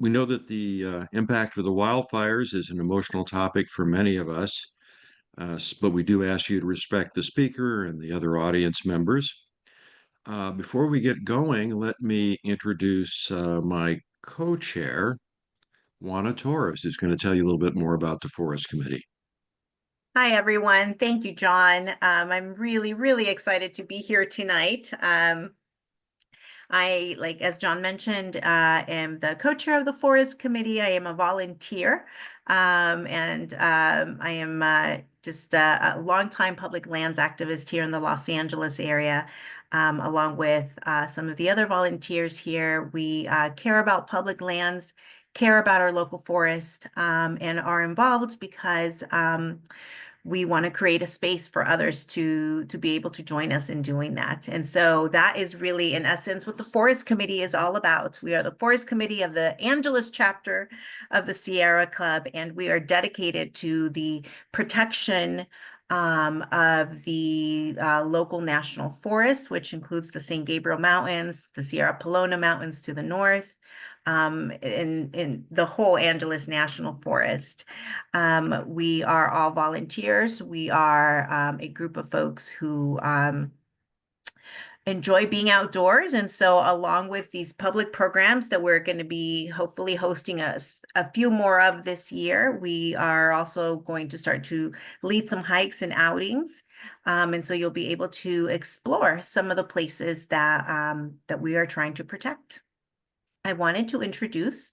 We know that the impact of the wildfires is an emotional topic for many of us, but we do ask you to respect the speaker and the other audience members. Before we get going, let me introduce my co-chair, Juana Torres, who's going to tell you a little bit more about the Forest Committee. Hi, everyone. Thank you, John. I'm really excited to be here tonight. As John mentioned, am the co-chair of the Forest Committee. I am a volunteer, and I am just a longtime public lands activist here in the Los Angeles area. Along with some of the other volunteers here, we care about public lands, care about our local forest, and are involved because we want to create a space for others to be able to join us in doing that. And so that is really, in essence, what the Forest Committee is all about. We are the Forest Committee of the Angeles chapter of the Sierra Club, and we are dedicated to the protection of the local national forests, which includes the San Gabriel Mountains, the Sierra Pelona Mountains to the north, in the whole Angeles National Forest. We are all volunteers. We are a group of folks who enjoy being outdoors. And so along with these public programs that we're going to be hopefully hosting a few more of this year, we are also going to start to lead some hikes and outings. And so you'll be able to explore some of the places that we are trying to protect. I wanted to introduce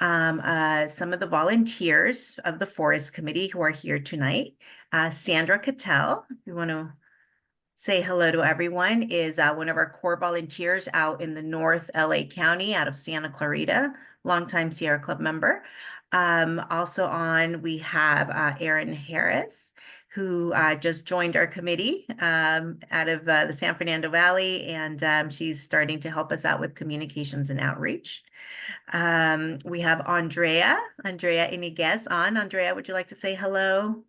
some of the volunteers of the Forest Committee who are here tonight. Sandra Cattell, if you want to say hello to everyone, is one of our core volunteers out in the North LA County out of Santa Clarita, longtime Sierra Club member. Also on, we have Erin Harris, who just joined our committee out of the San Fernando Valley, and she's starting to help us out with communications and outreach. We have Andrea Iniguez on. Andrea, would you like to say hello?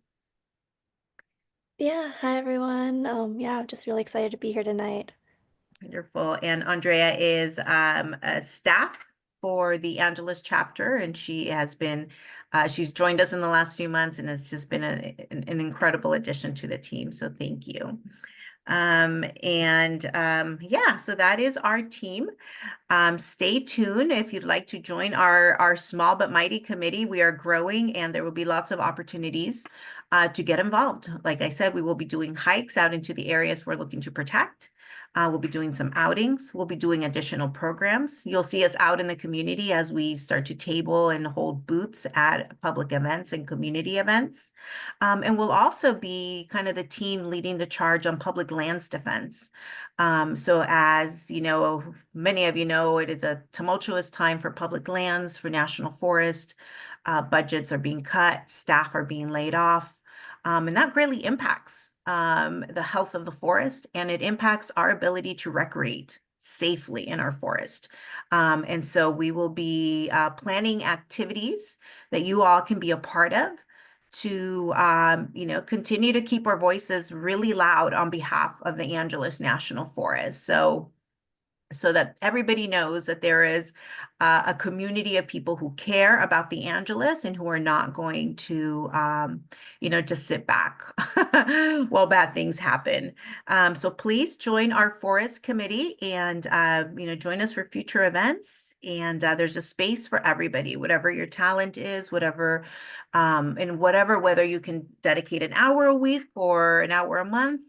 Yeah, hi everyone. Yeah, I'm just really excited to be here tonight. Wonderful. And Andrea is a staff for the Angeles chapter, and she has been, she's joined us in the last few months and has just been an incredible addition to the team. So thank you. Yeah, so that is our team. Stay tuned if you'd like to join our small but mighty committee. We are growing and there will be lots of opportunities to get involved. Like I said, we will be doing hikes out into the areas we're looking to protect. We'll be doing some outings. We'll be doing additional programs. You'll see us out in the community as we start to table and hold booths at public events and community events. And we'll also be kind of the team leading the charge on public lands defense. So as you know, many of you know, it is a tumultuous time for public lands, for national forest. Budgets are being cut, staff are being laid off. And that greatly impacts the health of the forest, and it impacts our ability to recreate safely in our forest. And so we will be planning activities that you all can be a part of to continue to keep our voices really loud on behalf of the Angeles National Forest. So that everybody knows that there is a community of people who care about the Angeles and who are not going to, just sit back while bad things happen. So please join our Forest Committee and, join us for future events. And there's a space for everybody, whatever your talent is, whatever, whether you can dedicate an hour a week or an hour a month,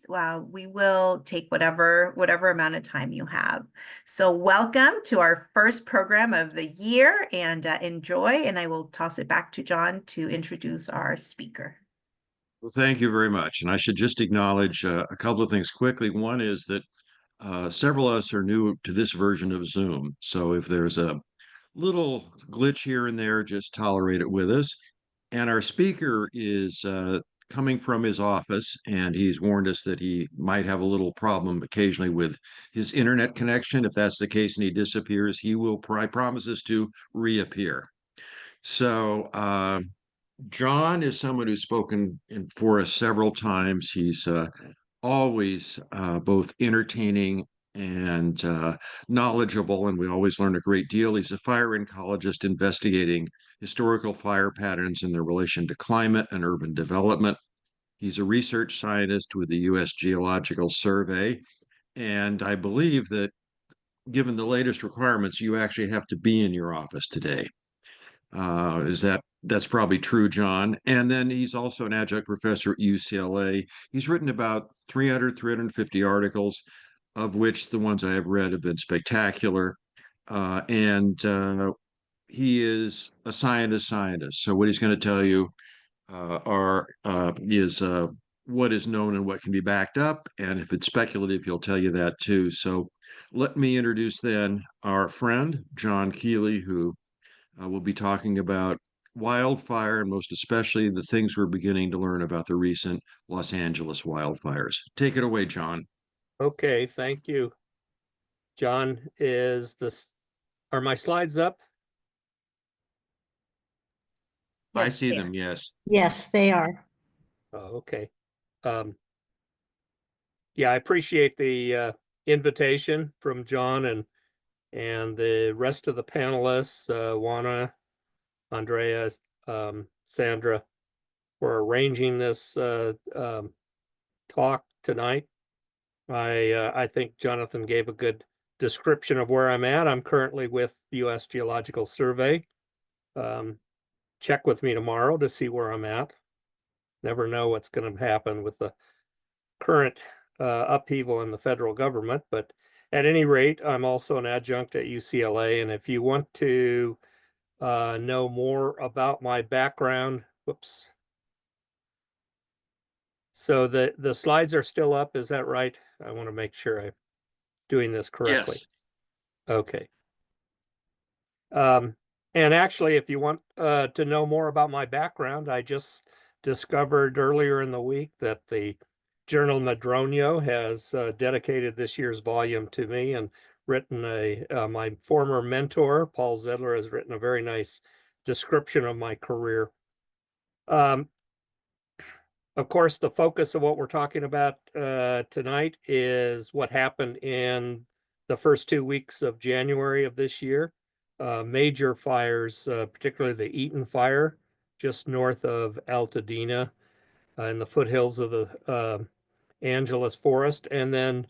we will take whatever amount of time you have. So welcome to our first program of the year, and enjoy, and I will toss it back to John to introduce our speaker. Well, thank you very much. And I should just acknowledge a couple of things quickly. One is that several of us are new to this version of Zoom. So if there's a little glitch here and there, just tolerate it with us. And our speaker is coming from his office, and he's warned us that he might have a little problem occasionally with his internet connection. If that's the case and he disappears, he will promises to reappear. So Jon is someone who's spoken for us several times. He's always both entertaining and knowledgeable, and we always learn a great deal. He's a fire ecologist investigating historical fire patterns and their relation to climate and urban development. He's a research scientist with the U.S. Geological Survey, and I believe that given the latest requirements, you actually have to be in your office today. Is that's probably true, Jon? And then he's also an adjunct professor at UCLA. He's written about 350 articles, of which the ones I have read have been spectacular. And he is a scientist. So what he's going to tell you is what is known and what can be backed up. And if it's speculative, he'll tell you that too. So let me introduce then our friend, Jon Keeley, who will be talking about wildfire and most especially the things we're beginning to learn about the recent Los Angeles wildfires. Take it away, Jon. Okay, thank you. Jon, are my slides up? I Yes, see they them, are. yes. Yes, they are. Oh, okay. Yeah, I appreciate the invitation from Jon and the rest of the panelists, Juana, Andrea, Sandra, for arranging this talk tonight. I think Jonathan gave a good description of where I'm at. I'm currently with the U.S. Geological Survey. Check with me tomorrow to see where I'm at. Never know what's going to happen with the current upheaval in the federal government, but at any rate, I'm also an adjunct at UCLA. And if you want to know more about my background, whoops. So the slides are still up, is that right? I want to make sure I'm doing this correctly. Yes. Okay. And actually, if you want to know more about my background, I just discovered earlier in the week that the journal Madronio has dedicated this year's volume to me and written my former mentor, Paul Zedler, has written a very nice description of my career. Of course, the focus of what we're talking about tonight is what happened in the first 2 weeks of January of this year. Major fires, particularly the Eaton fire, just north of Altadena in the foothills of the Angeles Forest, and then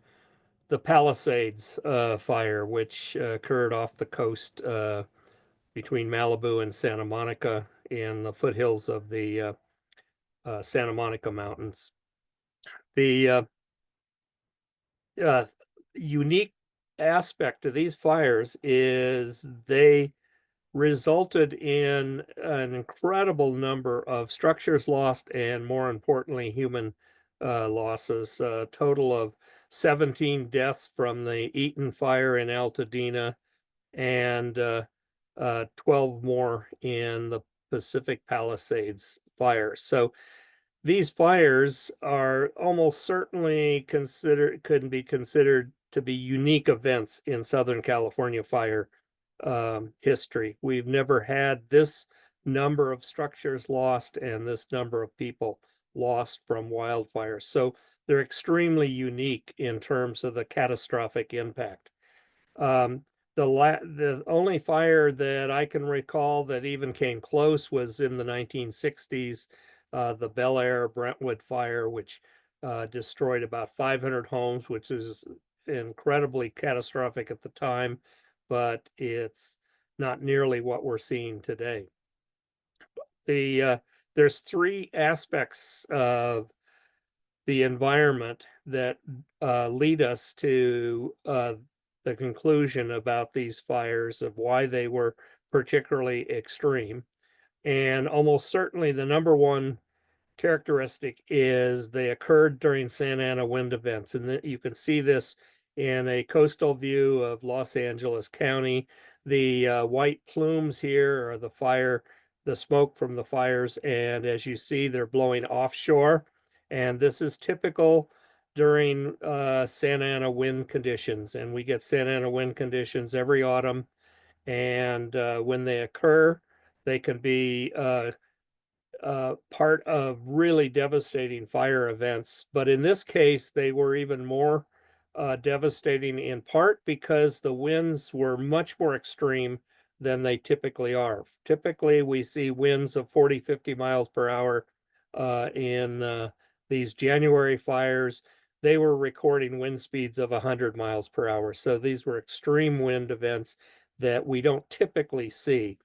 the Palisades fire, which occurred off the coast between Malibu and Santa Monica in the foothills of the Santa Monica Mountains. The unique aspect of these fires is they resulted in an incredible number of structures lost and, more importantly, human losses. A total of 17 deaths from the Eaton fire in Altadena and 12 more in the Pacific Palisades fire. So these fires are almost certainly could be considered to be unique events in Southern California fire history. We've never had this number of structures lost and this number of people lost from wildfires. So they're extremely unique in terms of the catastrophic impact. The only fire that I can recall that even came close was in the 1960s, the Bel Air Brentwood fire, which destroyed about 500 homes, which is incredibly catastrophic at the time, but it's not nearly what we're seeing today. There's three aspects of the environment that lead us to the conclusion about these fires, of why they were particularly extreme. And almost certainly the number one characteristic is they occurred during Santa Ana wind events. And you can see this in a coastal view of Los Angeles County. The white plumes here are the smoke from the fires. And as you see, they're blowing offshore. And this is typical during Santa Ana wind conditions. And we get Santa Ana wind conditions every autumn. And when they occur, they can be part of really devastating fire events. But in this case, they were even more devastating in part because the winds were much more extreme than they typically are. Typically, we see winds of 40, 50 miles per hour in these January fires. They were recording wind speeds of 100 miles per hour. So these were extreme wind events that we don't typically see.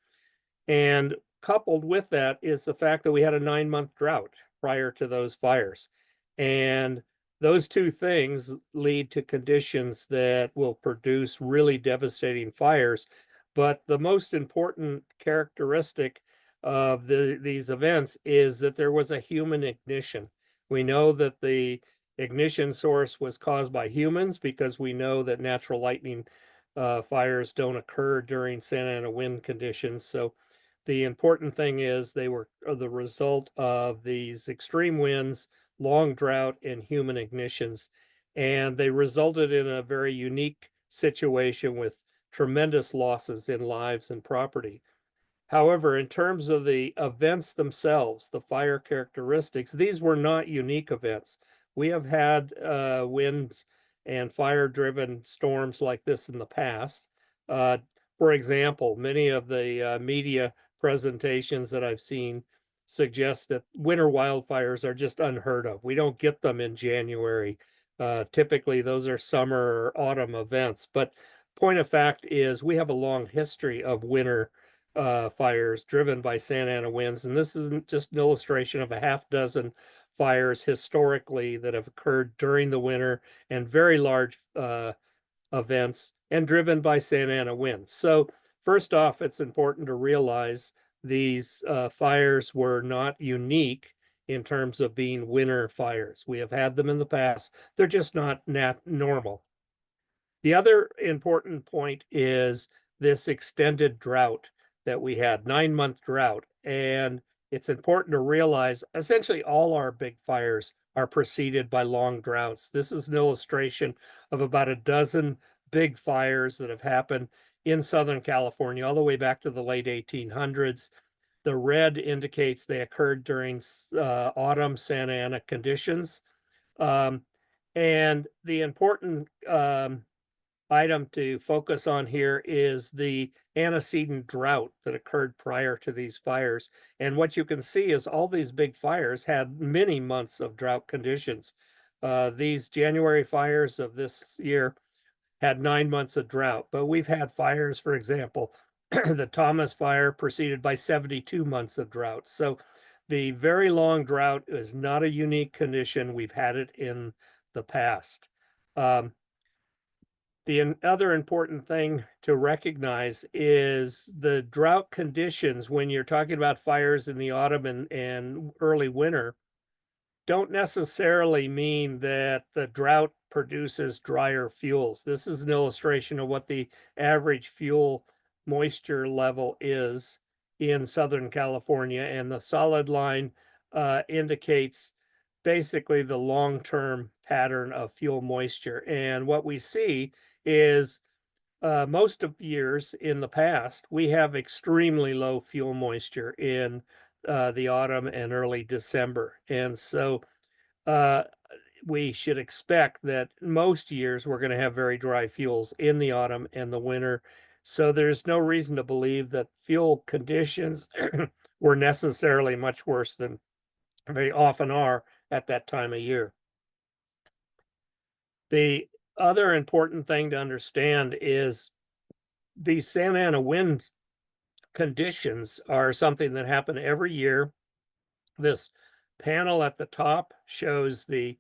And coupled with that is the fact that we had a 9-month drought prior to those fires. And those two things lead to conditions that will produce really devastating fires. But the most important characteristic of these events is that there was a human ignition. We know that the ignition source was caused by humans because we know that natural lightning fires don't occur during Santa Ana wind conditions. So the important thing is they were the result of these extreme winds, long drought, and human ignitions. And they resulted in a very unique situation with tremendous losses in lives and property. However, in terms of the events themselves, the fire characteristics, these were not unique events. We have had winds and fire-driven storms like this in the past. For example, many of the media presentations that I've seen suggest that winter wildfires are just unheard of. We don't get them in January. Typically, those are summer or autumn events. But point of fact is we have a long history of winter fires driven by Santa Ana winds. And this isn't just an illustration of a half dozen fires historically that have occurred during the winter and very large events and driven by Santa Ana winds. So first off, it's important to realize these fires were not unique in terms of being winter fires. We have had them in the past. They're just not normal. The other important point is this extended drought that we had, 9-month drought. And it's important to realize essentially all our big fires are preceded by long droughts. This is an illustration of about a dozen big fires that have happened in Southern California all the way back to the late 1800s. The red indicates they occurred during autumn Santa Ana conditions. And the important item to focus on here is the antecedent drought that occurred prior to these fires. And what you can see is all these big fires had many months of drought conditions. These January fires of this year had 9 months of drought, but we've had fires, for example, the Thomas fire preceded by 72 months of drought. So the very long drought is not a unique condition. We've had it in the past. The other important thing to recognize is the drought conditions when you're talking about fires in the autumn and early winter don't necessarily mean that the drought produces drier fuels. This is an illustration of what the average fuel moisture level is in Southern California, and the solid line indicates basically the long-term pattern of fuel moisture. And what we see is most of years in the past, we have extremely low fuel moisture in the autumn and early December. And so we should expect that most years we're going to have very dry fuels in the autumn and the winter. So there's no reason to believe that fuel conditions were necessarily much worse than they often are at that time of year. The other important thing to understand is the Santa Ana wind conditions are something that happen every year. This panel at the top shows the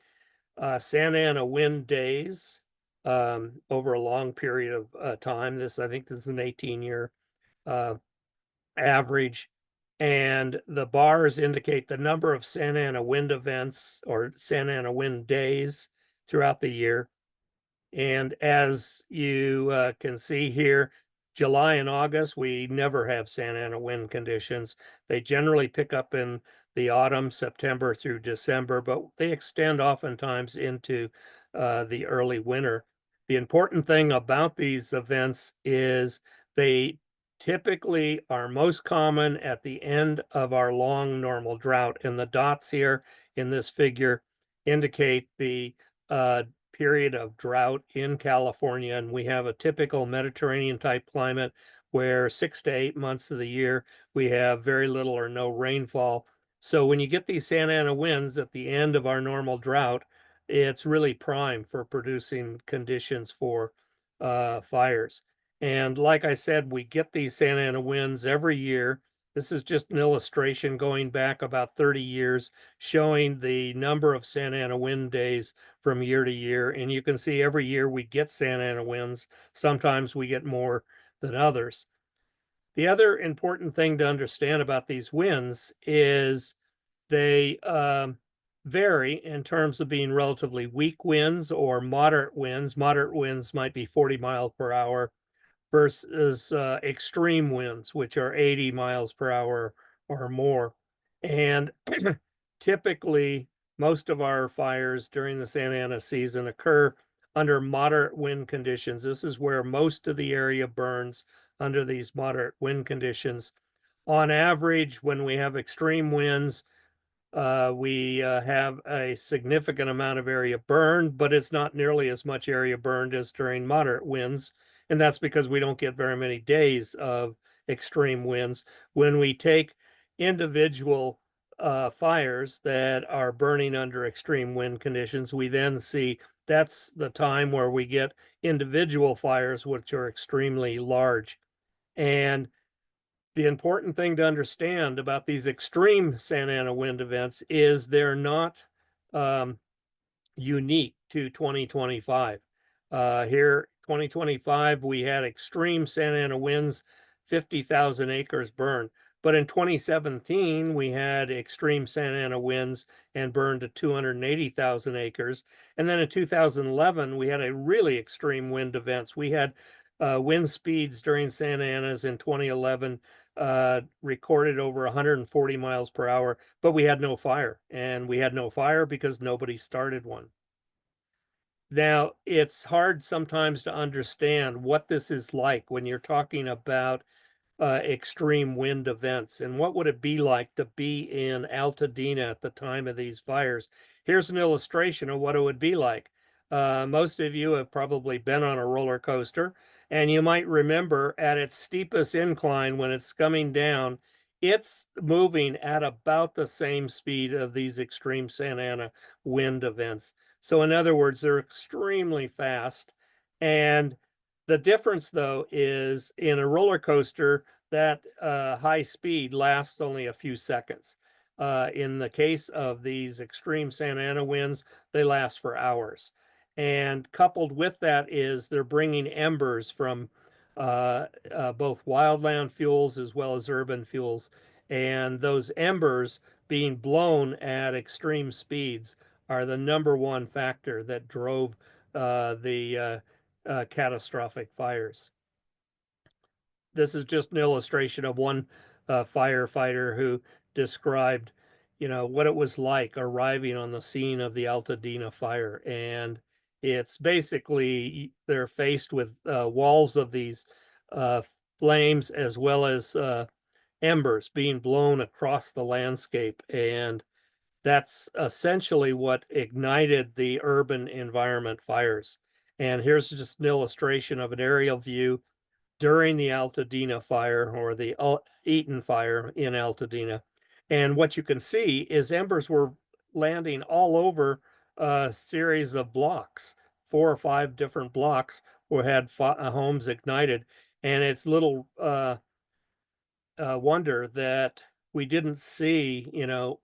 Santa Ana wind days over a long period of time. I think this is an 18-year average. And the bars indicate the number of Santa Ana wind events or Santa Ana wind days throughout the year. And as you can see here, July and August, we never have Santa Ana wind conditions. They generally pick up in the autumn, September through December, but they extend oftentimes into the early winter. The important thing about these events is they typically are most common at the end of our long normal drought. And the dots here in this figure indicate the period of drought in California, and we have a typical Mediterranean type climate where 6 to 8 months of the year we have very little or no rainfall. So when you get these Santa Ana winds at the end of our normal drought, it's really prime for producing conditions for fires. And like I said, we get these Santa Ana winds every year. This is just an illustration going back about 30 years, showing the number of Santa Ana wind days from year to year. And you can see every year we get Santa Ana winds. Sometimes we get more than others. The other important thing to understand about these winds is they vary in terms of being relatively weak winds or moderate winds. Moderate winds might be 40 miles per hour versus extreme winds, which are 80 miles per hour or more. And typically, most of our fires during the Santa Ana season occur under moderate wind conditions. This is where most of the area burns under these moderate wind conditions. On average, when we have extreme winds, we have a significant amount of area burned, but it's not nearly as much area burned as during moderate winds. And that's because we don't get very many days of extreme winds. When we take individual fires that are burning under extreme wind conditions, we then see that's the time where we get individual fires, which are extremely large. And the important thing to understand about these extreme Santa Ana wind events is they're not unique to 2025. Here, 2025, we had extreme Santa Ana winds, 50,000 acres burned. But in 2017, we had extreme Santa Ana winds and burned to 280,000 acres. And then in 2011, we had a really extreme wind events. We had wind speeds during Santa Ana's in 2011 recorded over 140 miles per hour, but we had no fire. And we had no fire because nobody started one. Now, it's hard sometimes to understand what this is like when you're talking about extreme wind events and what would it be like to be in Altadena at the time of these fires. Here's an illustration of what it would be like. Most of you have probably been on a roller coaster, and you might remember at its steepest incline when it's coming down, it's moving at about the same speed of these extreme Santa Ana wind events. So in other words, they're extremely fast. And the difference, though, is in a roller coaster, that high speed lasts only a few seconds. In the case of these extreme Santa Ana winds, they last for hours. And coupled with that is they're bringing embers from both wildland fuels as well as urban fuels. And those embers being blown at extreme speeds are the #1 factor that drove the catastrophic fires. This is just an illustration of one firefighter who described, what it was like arriving on the scene of the Altadena fire. And it's basically they're faced with walls of these flames as well as embers being blown across the landscape. And that's essentially what ignited the urban environment fires. And here's just an illustration of an aerial view during the Altadena fire or the Eaton fire in Altadena. And what you can see is embers were landing all over a series of blocks, 4 or 5 different blocks where had homes ignited. And it's little wonder that we didn't see,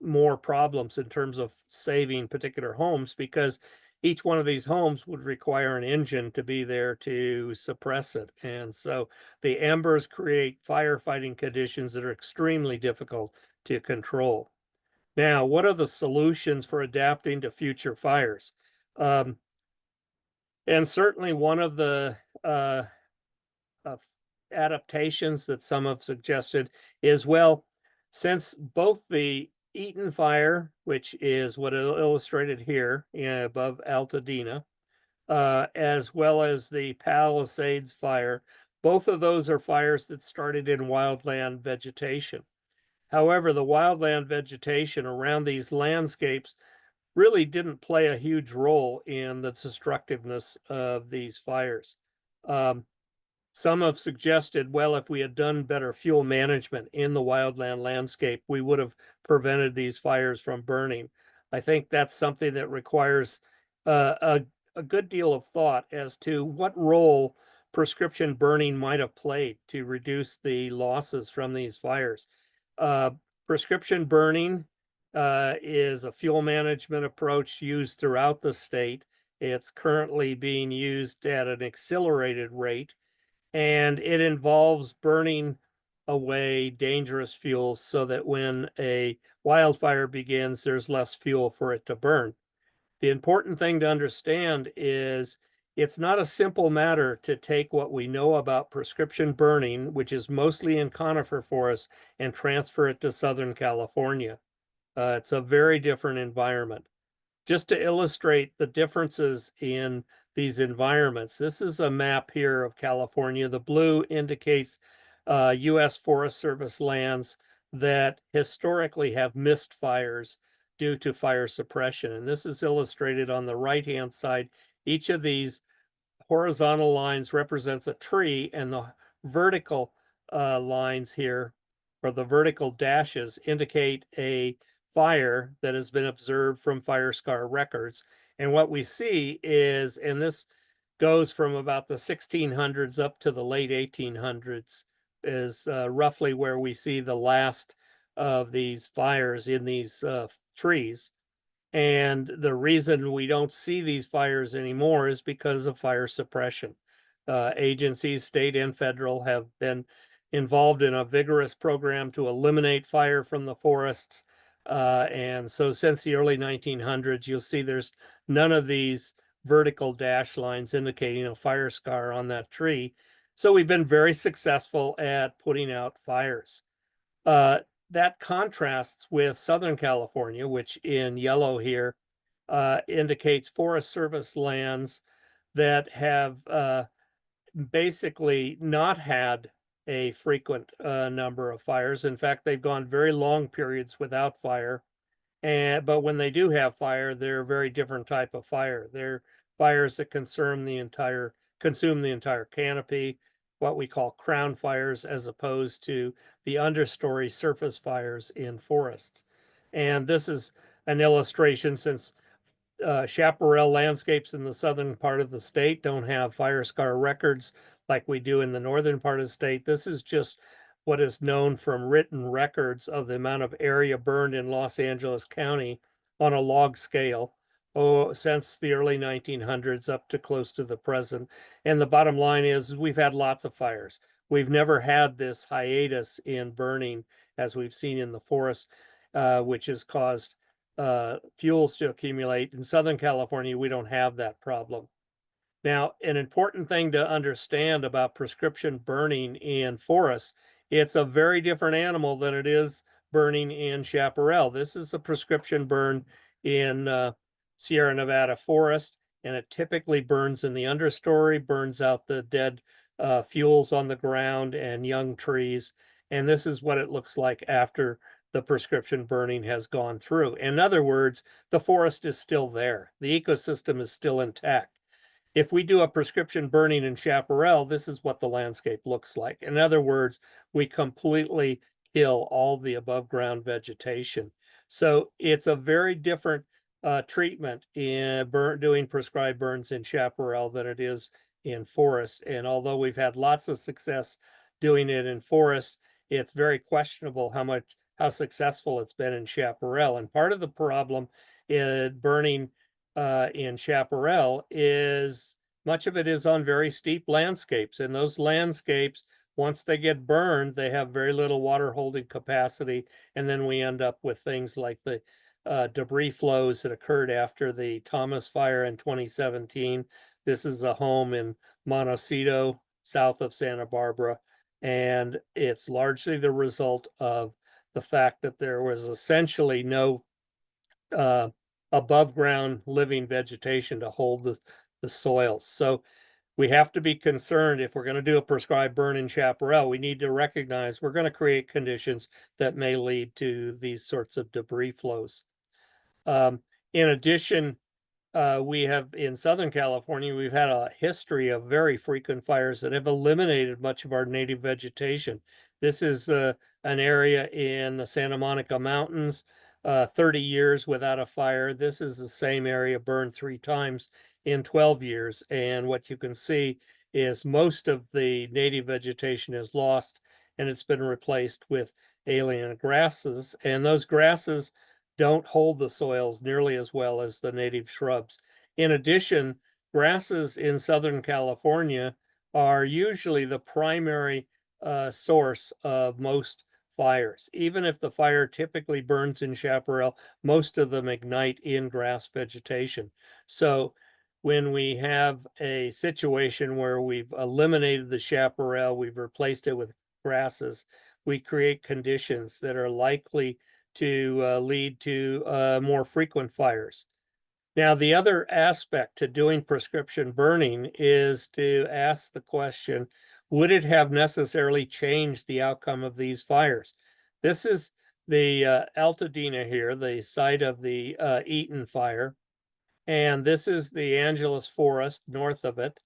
more problems in terms of saving particular homes, because each one of these homes would require an engine to be there to suppress it. And so the embers create firefighting conditions that are extremely difficult to control. Now, what are the solutions for adapting to future fires? And certainly one of the adaptations that some have suggested is, well, since both the Eaton fire, which is what illustrated here above Altadena, as well as the Palisades fire, both of those are fires that started in wildland vegetation. However, the wildland vegetation around these landscapes really didn't play a huge role in the destructiveness of these fires. Some have suggested, well, if we had done better fuel management in the wildland landscape, we would have prevented these fires from burning. I think that's something that requires a good deal of thought as to what role prescription burning might have played to reduce the losses from these fires. Uh, Prescription burning is a fuel management approach used throughout the state. It's currently being used at an accelerated rate, and it involves burning away dangerous fuels so that when a wildfire begins, there's less fuel for it to burn. The important thing to understand is it's not a simple matter to take what we know about prescription burning, which is mostly in conifer forests, and transfer it to Southern California. It's a very different environment. Just to illustrate the differences in these environments, this is a map here of California. The blue indicates U.S. Forest Service lands that historically have missed fires due to fire suppression. And this is illustrated on the right-hand side. Each of these horizontal lines represents a tree, and the vertical lines here, or the vertical dashes, indicate a fire that has been observed from fire scar records. And what we see is, and this goes from about the 1600s up to the late 1800s, is roughly where we see the last of these fires in these trees. And the reason we don't see these fires anymore is because of fire suppression. Agencies, state and federal, have been involved in a vigorous program to eliminate fire from the forests. And so since the early 1900s, you'll see there's none of these vertical dash lines indicating a fire scar on that tree. So we've been very successful at putting out fires. That contrasts with Southern California, which in yellow here indicates Forest Service lands that have basically not had a frequent number of fires. In fact, they've gone very long periods without fire. But when they do have fire, they're a very different type of fire. They're fires that consume the entire canopy, what we call crown fires, as opposed to the understory surface fires in forests. And this is an illustration, since chaparral landscapes in the southern part of the state don't have fire scar records like we do in the northern part of the state. This is just what is known from written records of the amount of area burned in Los Angeles County on a log scale, since the early 1900s up to close to the present. And the bottom line is we've had lots of fires. We've never had this hiatus in burning as we've seen in the forest, which has caused fuels to accumulate. In Southern California, we don't have that problem. Now, an important thing to understand about prescription burning in forests, it's a very different animal than it is burning in chaparral. This is a prescription burn in Sierra Nevada forest, and it typically burns in the understory, burns out the dead fuels on the ground and young trees. And this is what it looks like after the prescription burning has gone through. In other words, the forest is still there. The ecosystem is still intact. If we do a prescription burning in chaparral, this is what the landscape looks like. In other words, we completely kill all the above ground vegetation. So it's a very different treatment in doing prescribed burns in chaparral than it is in forest. And although we've had lots of success doing it in forest, it's very questionable how successful it's been in chaparral. And part of the problem in burning in chaparral is much of it is on very steep landscapes, and those landscapes, once they get burned, they have very little water holding capacity, and then we end up with things like the debris flows that occurred after the Thomas fire in 2017. This is a home in Montecito, south of Santa Barbara, and it's largely the result of the fact that there was essentially no above ground living vegetation to hold the soils. So we have to be concerned if we're going to do a prescribed burn in chaparral. We need to recognize we're going to create conditions that may lead to these sorts of debris flows. In addition, we have in Southern California, we've had a history of very frequent fires that have eliminated much of our native vegetation. This is an area in the Santa Monica Mountains, 30 years without a fire. This is the same area burned 3 times in 12 years. And what you can see is most of the native vegetation is lost and it's been replaced with alien grasses. And those grasses don't hold the soils nearly as well as the native shrubs. In addition, grasses in Southern California are usually the primary source of most fires. Even if the fire typically burns in chaparral, most of them ignite in grass vegetation. So when we have a situation where we've eliminated the chaparral, we've replaced it with grasses, we create conditions that are likely to lead to more frequent fires. Now, the other aspect to doing prescription burning is to ask the question, would it have necessarily changed the outcome of these fires? This is the Altadena here, the site of the Eaton fire, and this is the Angeles Forest north of it.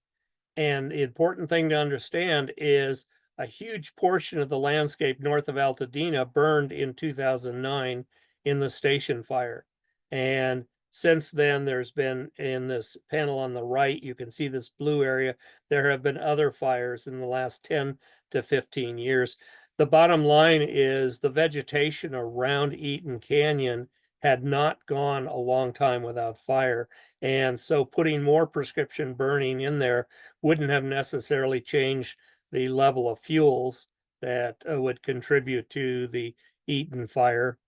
And the important thing to understand is a huge portion of the landscape north of Altadena burned in 2009 in the station fire. And since then, there's been, in this panel on the right, you can see this blue area. There have been other fires in the last 10 to 15 years. The bottom line is the vegetation around Eaton Canyon had not gone a long time without fire. And so putting more prescription burning in there wouldn't have necessarily changed the level of fuels that would contribute to the Eaton fire.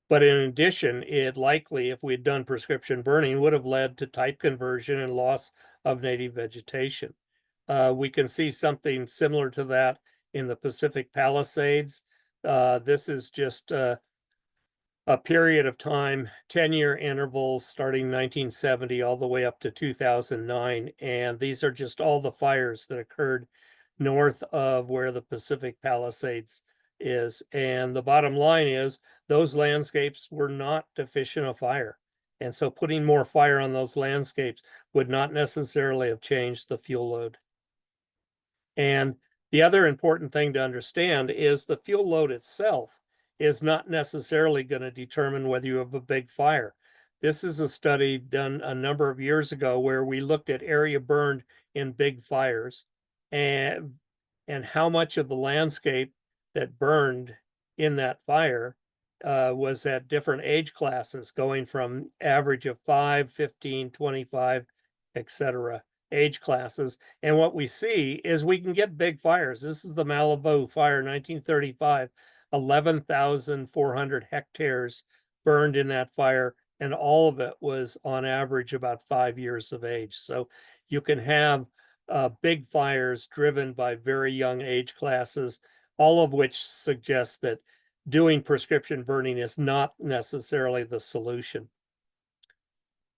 But in addition, it likely, if we had done prescription burning, would have led to type conversion and loss of native vegetation. We can see something similar to that in the Pacific Palisades. This is just a period of time, 10-year intervals starting 1970 all the way up to 2009. And these are just all the fires that occurred north of where the Pacific Palisades is. And the bottom line is those landscapes were not deficient of fire. And so putting more fire on those landscapes would not necessarily have changed the fuel load. And the other important thing to understand is the fuel load itself is not necessarily going to determine whether you have a big fire. This is a study done a number of years ago where we looked at area burned in big fires and how much of the landscape that burned in that fire was at different age classes, going from average of 5, 15, 25, etc. age classes. And what we see is we can get big fires. This is the Malibu fire, 1935. 11,400 hectares burned in that fire, and all of it was on average about 5 years of age. So you can have big fires driven by very young age classes, all of which suggests that doing prescription burning is not necessarily the solution.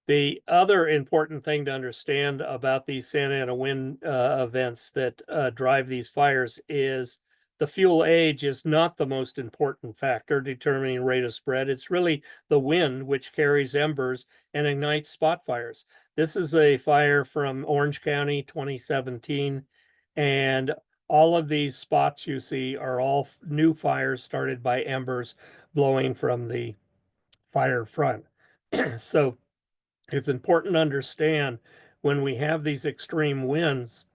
The other important thing to understand about these Santa Ana wind events that drive these fires is the fuel age is not the most important factor determining rate of spread. It's really the wind which carries embers and ignites spot fires. This is a fire from Orange County, 2017, and all of these spots you see are all new fires started by embers blowing from the fire front. So it's important to understand when we have these extreme winds,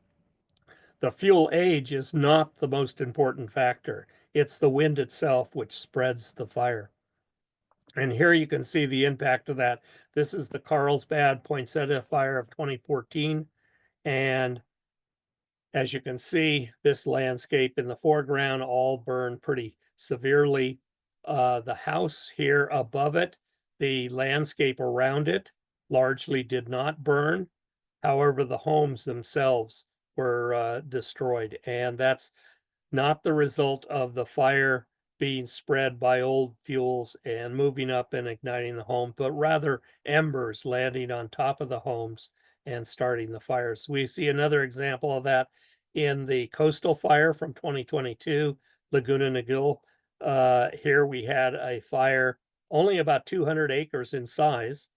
the fuel age is not the most important factor. It's the wind itself which spreads the fire. And here you can see the impact of that. This is the Carlsbad Poinsettia fire of 2014. And as you can see, this landscape in the foreground all burned pretty severely. The house here above it, the landscape around it largely did not burn. However, the homes themselves were destroyed. And that's not the result of the fire being spread by old fuels and moving up and igniting the home, but rather embers landing on top of the homes and starting the fires. We see another example of that in the coastal fire from 2022, Laguna Niguel. Here we had a fire only about 200 acres in size,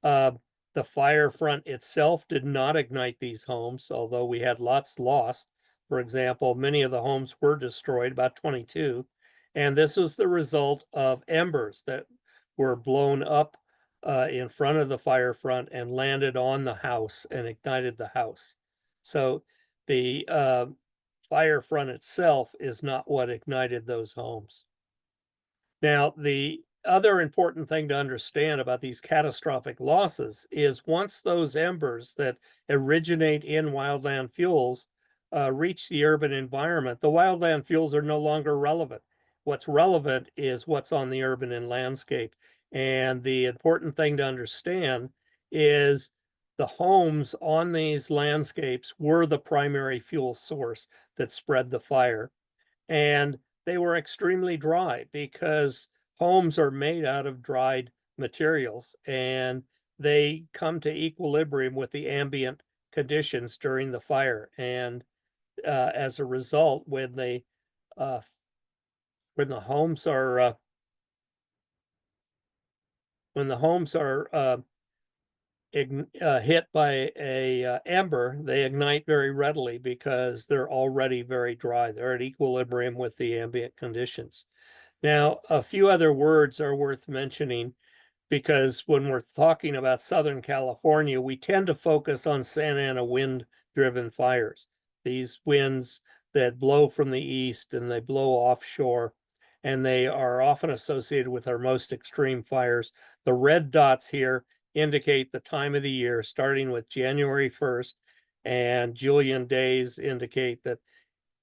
The fire front itself did not ignite these homes, although we had lots lost. For example, many of the homes were destroyed, about 22. And this was the result of embers that were blown up in front of the fire front and landed on the house and ignited the house. So the fire front itself is not what ignited those homes. Now, the other important thing to understand about these catastrophic losses is once those embers that originate in wildland fuels reach the urban environment, the wildland fuels are no longer relevant. What's relevant is what's on the urban and landscape. And the important thing to understand is the homes on these landscapes were the primary fuel source that spread the fire. And they were extremely dry because homes are made out of dried materials and they come to equilibrium with the ambient conditions during the fire. And as a result, when the homes are hit by a ember, they ignite very readily because they're already very dry. They're at equilibrium with the ambient conditions. Now, a few other words are worth mentioning because when we're talking about Southern California, we tend to focus on Santa Ana wind-driven fires. These winds that blow from the east and they blow offshore, and they are often associated with our most extreme fires. The red dots here indicate the time of the year, starting with January 1st, and Julian days indicate that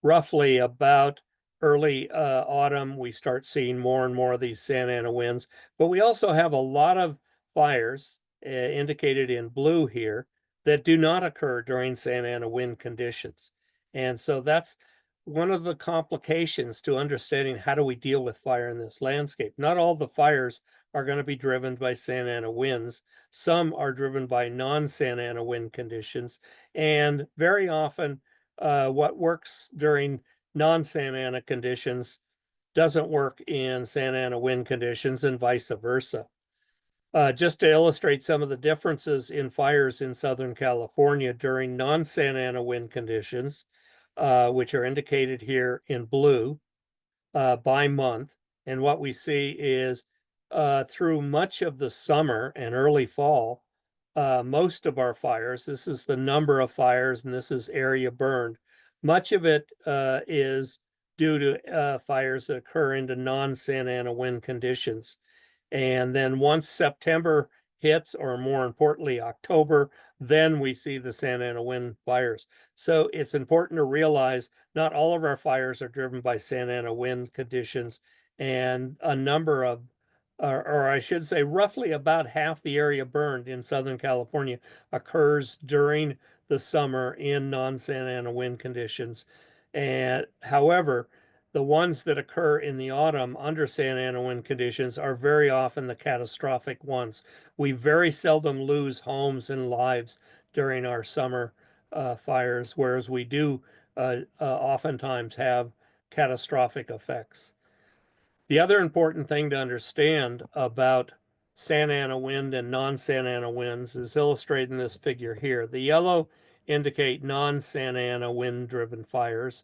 roughly about early autumn, we start seeing more and more of these Santa Ana winds. But we also have a lot of fires indicated in blue here that do not occur during Santa Ana wind conditions. And so that's one of the complications to understanding how do we deal with fire in this landscape. Not all the fires are going to be driven by Santa Ana winds. Some are driven by non-Santa Ana wind conditions. And very often, what works during non-Santa Ana conditions doesn't work in Santa Ana wind conditions and vice versa. Just to illustrate some of the differences in fires in Southern California during non-Santa Ana wind conditions, which are indicated here in blue by month. And what we see is through much of the summer and early fall, most of our fires, this is the number of fires and this is area burned. Much of it is due to fires that occur into non-Santa Ana wind conditions. And then once September hits, or more importantly, October, then we see the Santa Ana wind fires. So it's important to realize not all of our fires are driven by Santa Ana wind conditions, and a number of, or I should say, roughly about half the area burned in Southern California occurs during the summer in non-Santa Ana wind conditions. And however, the ones that occur in the autumn under Santa Ana wind conditions are very often the catastrophic ones. We very seldom lose homes and lives during our summer fires, whereas we do oftentimes have catastrophic effects. The other important thing to understand about Santa Ana wind and non-Santa Ana winds is illustrated in this figure here. The yellow indicate non-Santa Ana wind-driven fires,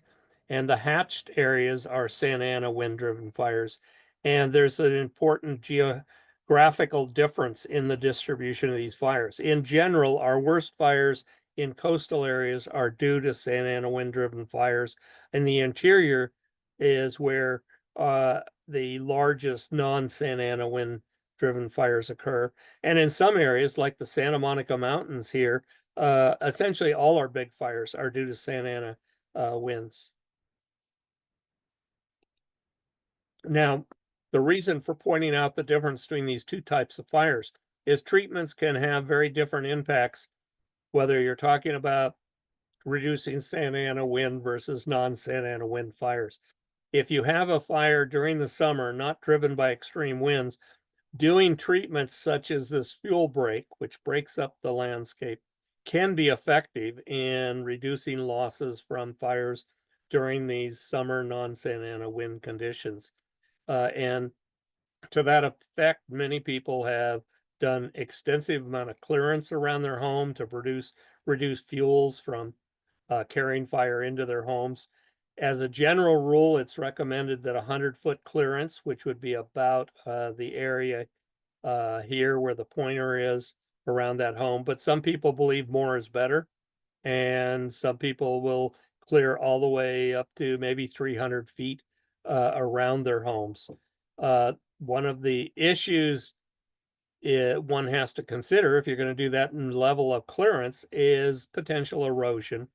and the hatched areas are Santa Ana wind-driven fires. And there's an important geographical difference in the distribution of these fires. In general, our worst fires in coastal areas are due to Santa Ana wind-driven fires, and the interior is where the largest non-Santa Ana wind-driven fires occur. And in some areas, like the Santa Monica Mountains here, essentially all our big fires are due to Santa Ana winds. Now, the reason for pointing out the difference between these two types of fires is treatments can have very different impacts, whether you're talking about reducing Santa Ana wind versus non-Santa Ana wind fires. If you have a fire during the summer, not driven by extreme winds, doing treatments such as this fuel break, which breaks up the landscape, can be effective in reducing losses from fires during these summer non-Santa Ana wind conditions. And to that effect, many people have done extensive amount of clearance around their home to reduce fuels from carrying fire into their homes. As a general rule, it's recommended that 100-foot clearance, which would be about the area here where the pointer is around that home. But some people believe more is better, and some people will clear all the way up to maybe 300 feet around their homes. One of the issues one has to consider if you're going to do that in level of clearance is potential erosion,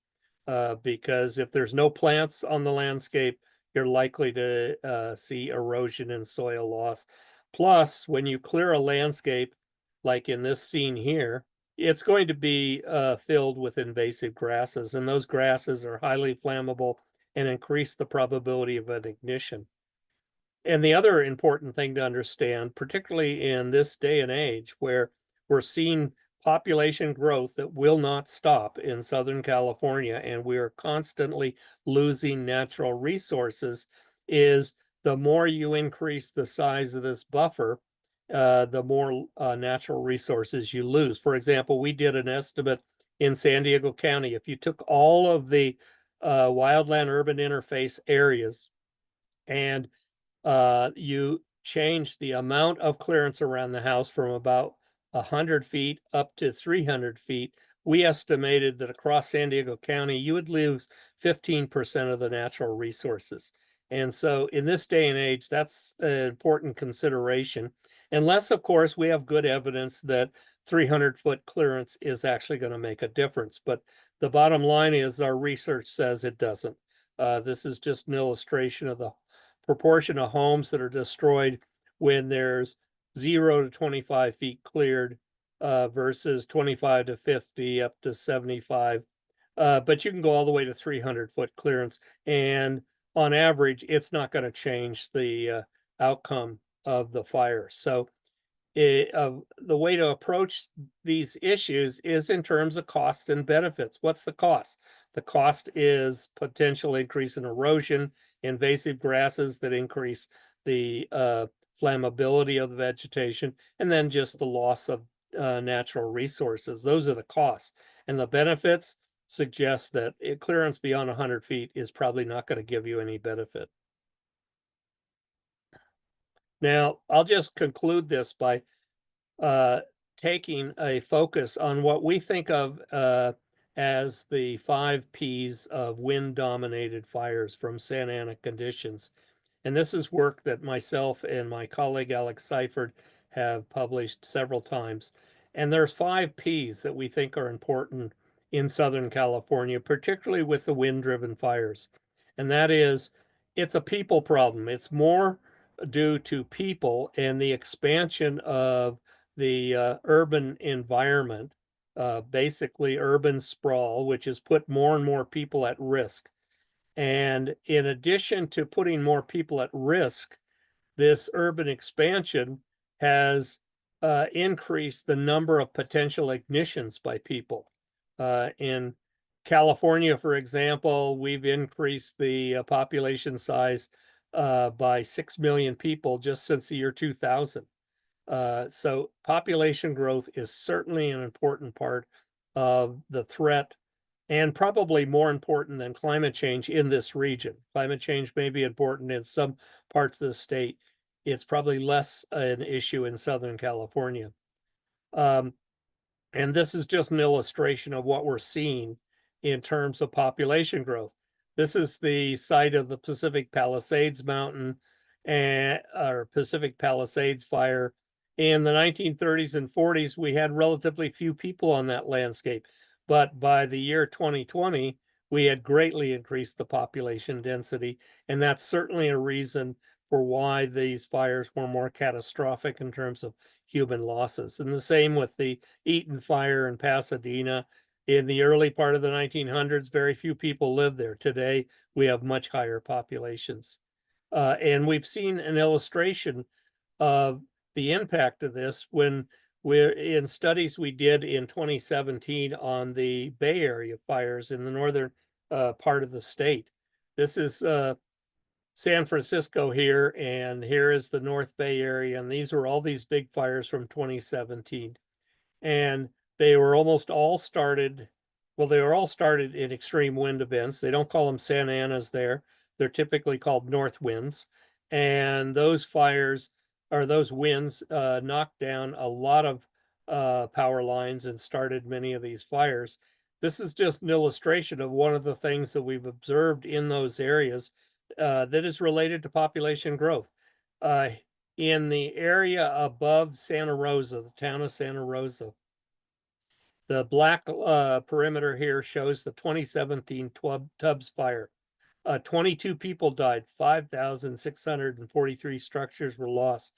because if there's no plants on the landscape, you're likely to see erosion and soil loss. Plus, when you clear a landscape, like in this scene here, it's going to be filled with invasive grasses, and those grasses are highly flammable and increase the probability of an ignition. And the other important thing to understand, particularly in this day and age where we're seeing population growth that will not stop in Southern California, and we are constantly losing natural resources, is the more you increase the size of this buffer, the more natural resources you lose. For example, we did an estimate in San Diego County. If you took all of the wildland urban interface areas and you change the amount of clearance around the house from about 100 feet up to 300 feet, we estimated that across San Diego County, you would lose 15% of the natural resources. And so in this day and age, that's an important consideration, unless, of course, we have good evidence that 300-foot clearance is actually going to make a difference. But the bottom line is our research says it doesn't. This is just an illustration of the proportion of homes that are destroyed when there's 0 to 25 feet cleared versus 25 to 50 up to 75. But you can go all the way to 300-foot clearance. And on average, it's not going to change the outcome of the fire. So the way to approach these issues is in terms of costs and benefits. What's the cost? The cost is potential increase in erosion, invasive grasses that increase the flammability of the vegetation, and then just the loss of natural resources. Those are the costs. And the benefits suggest that clearance beyond 100 feet is probably not going to give you any benefit. Now, I'll just conclude this by taking a focus on what we think of as the 5 Ps of wind-dominated fires from Santa Ana conditions. And this is work that myself and my colleague Alex Seifert have published several times. And there's 5 Ps that we think are important in Southern California, particularly with the wind-driven fires. And that is, it's a people problem. It's more due to people and the expansion of the urban environment, basically urban sprawl, which has put more and more people at risk. And in addition to putting more people at risk, this urban expansion has increased the number of potential ignitions by people. In California, for example, we've increased the population size by 6 million people just since the year 2000. So population growth is certainly an important part of the threat, and probably more important than climate change in this region. Climate change may be important in some parts of the state. It's probably less an issue in Southern California. And this is just an illustration of what we're seeing in terms of population growth. This is the site of the Pacific Palisades Mountain or Pacific Palisades Fire. In the 1930s and 40s, we had relatively few people on that landscape. But by the year 2020, we had greatly increased the population density. And that's certainly a reason for why these fires were more catastrophic in terms of human losses. And the same with the Eaton fire in Pasadena. In the early part of the 1900s, very few people lived there. Today, we have much higher populations. And we've seen an illustration of the impact of this when we're in studies we did in 2017 on the Bay Area fires in the northern part of the state. This is San Francisco here, and here is the North Bay area, and these were all these big fires from 2017. And they were almost all started, well, they were all started in extreme wind events. They don't call them Santa Anas there. They're typically called north winds. And those fires, or those winds, knocked down a lot of power lines and started many of these fires. This is just an illustration of one of the things that we've observed in those areas that is related to population growth. In the area above Santa Rosa, the town of Santa Rosa, the black perimeter here shows the 2017 Tubbs fire. 22 people died, 5,643 structures were lost.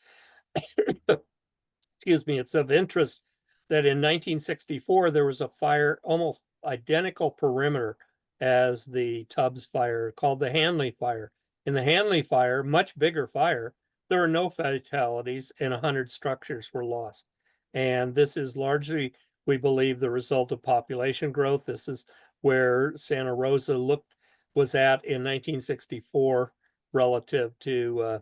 Excuse me, it's of interest that in 1964, there was a fire, almost identical perimeter as the Tubbs fire, called the Hanley fire. In the Hanley fire, much bigger fire, there were no fatalities and 100 structures were lost. And this is largely, we believe, the result of population growth. This is where Santa Rosa was at in 1964 relative to,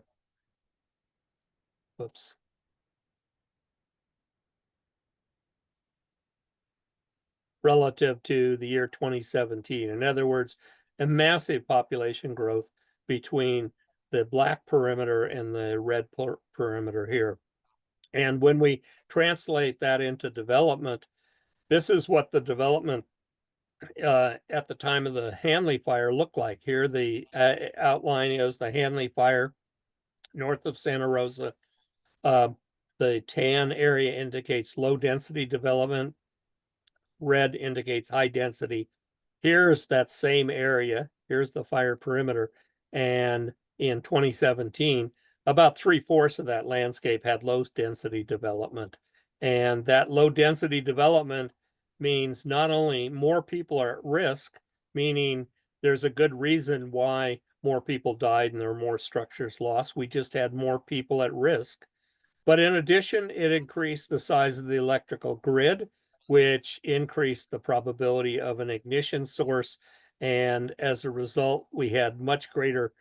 relative to the year 2017. In other words, a massive population growth between the black perimeter and the red perimeter here. And when we translate that into development, this is what the development at the time of the Hanley fire looked like. Here, the outline is the Hanley fire north of Santa Rosa. The tan area indicates low density development. Red indicates high density. Here's that same area. Here's the fire perimeter. And in 2017, about 3/4 of that landscape had low density development. And that low density development means not only more people are at risk, meaning there's a good reason why more people died and there were more structures lost. We just had more people at risk. But in addition, it increased the size of the electrical grid, which increased the probability of an ignition source. And as a result, we had much greater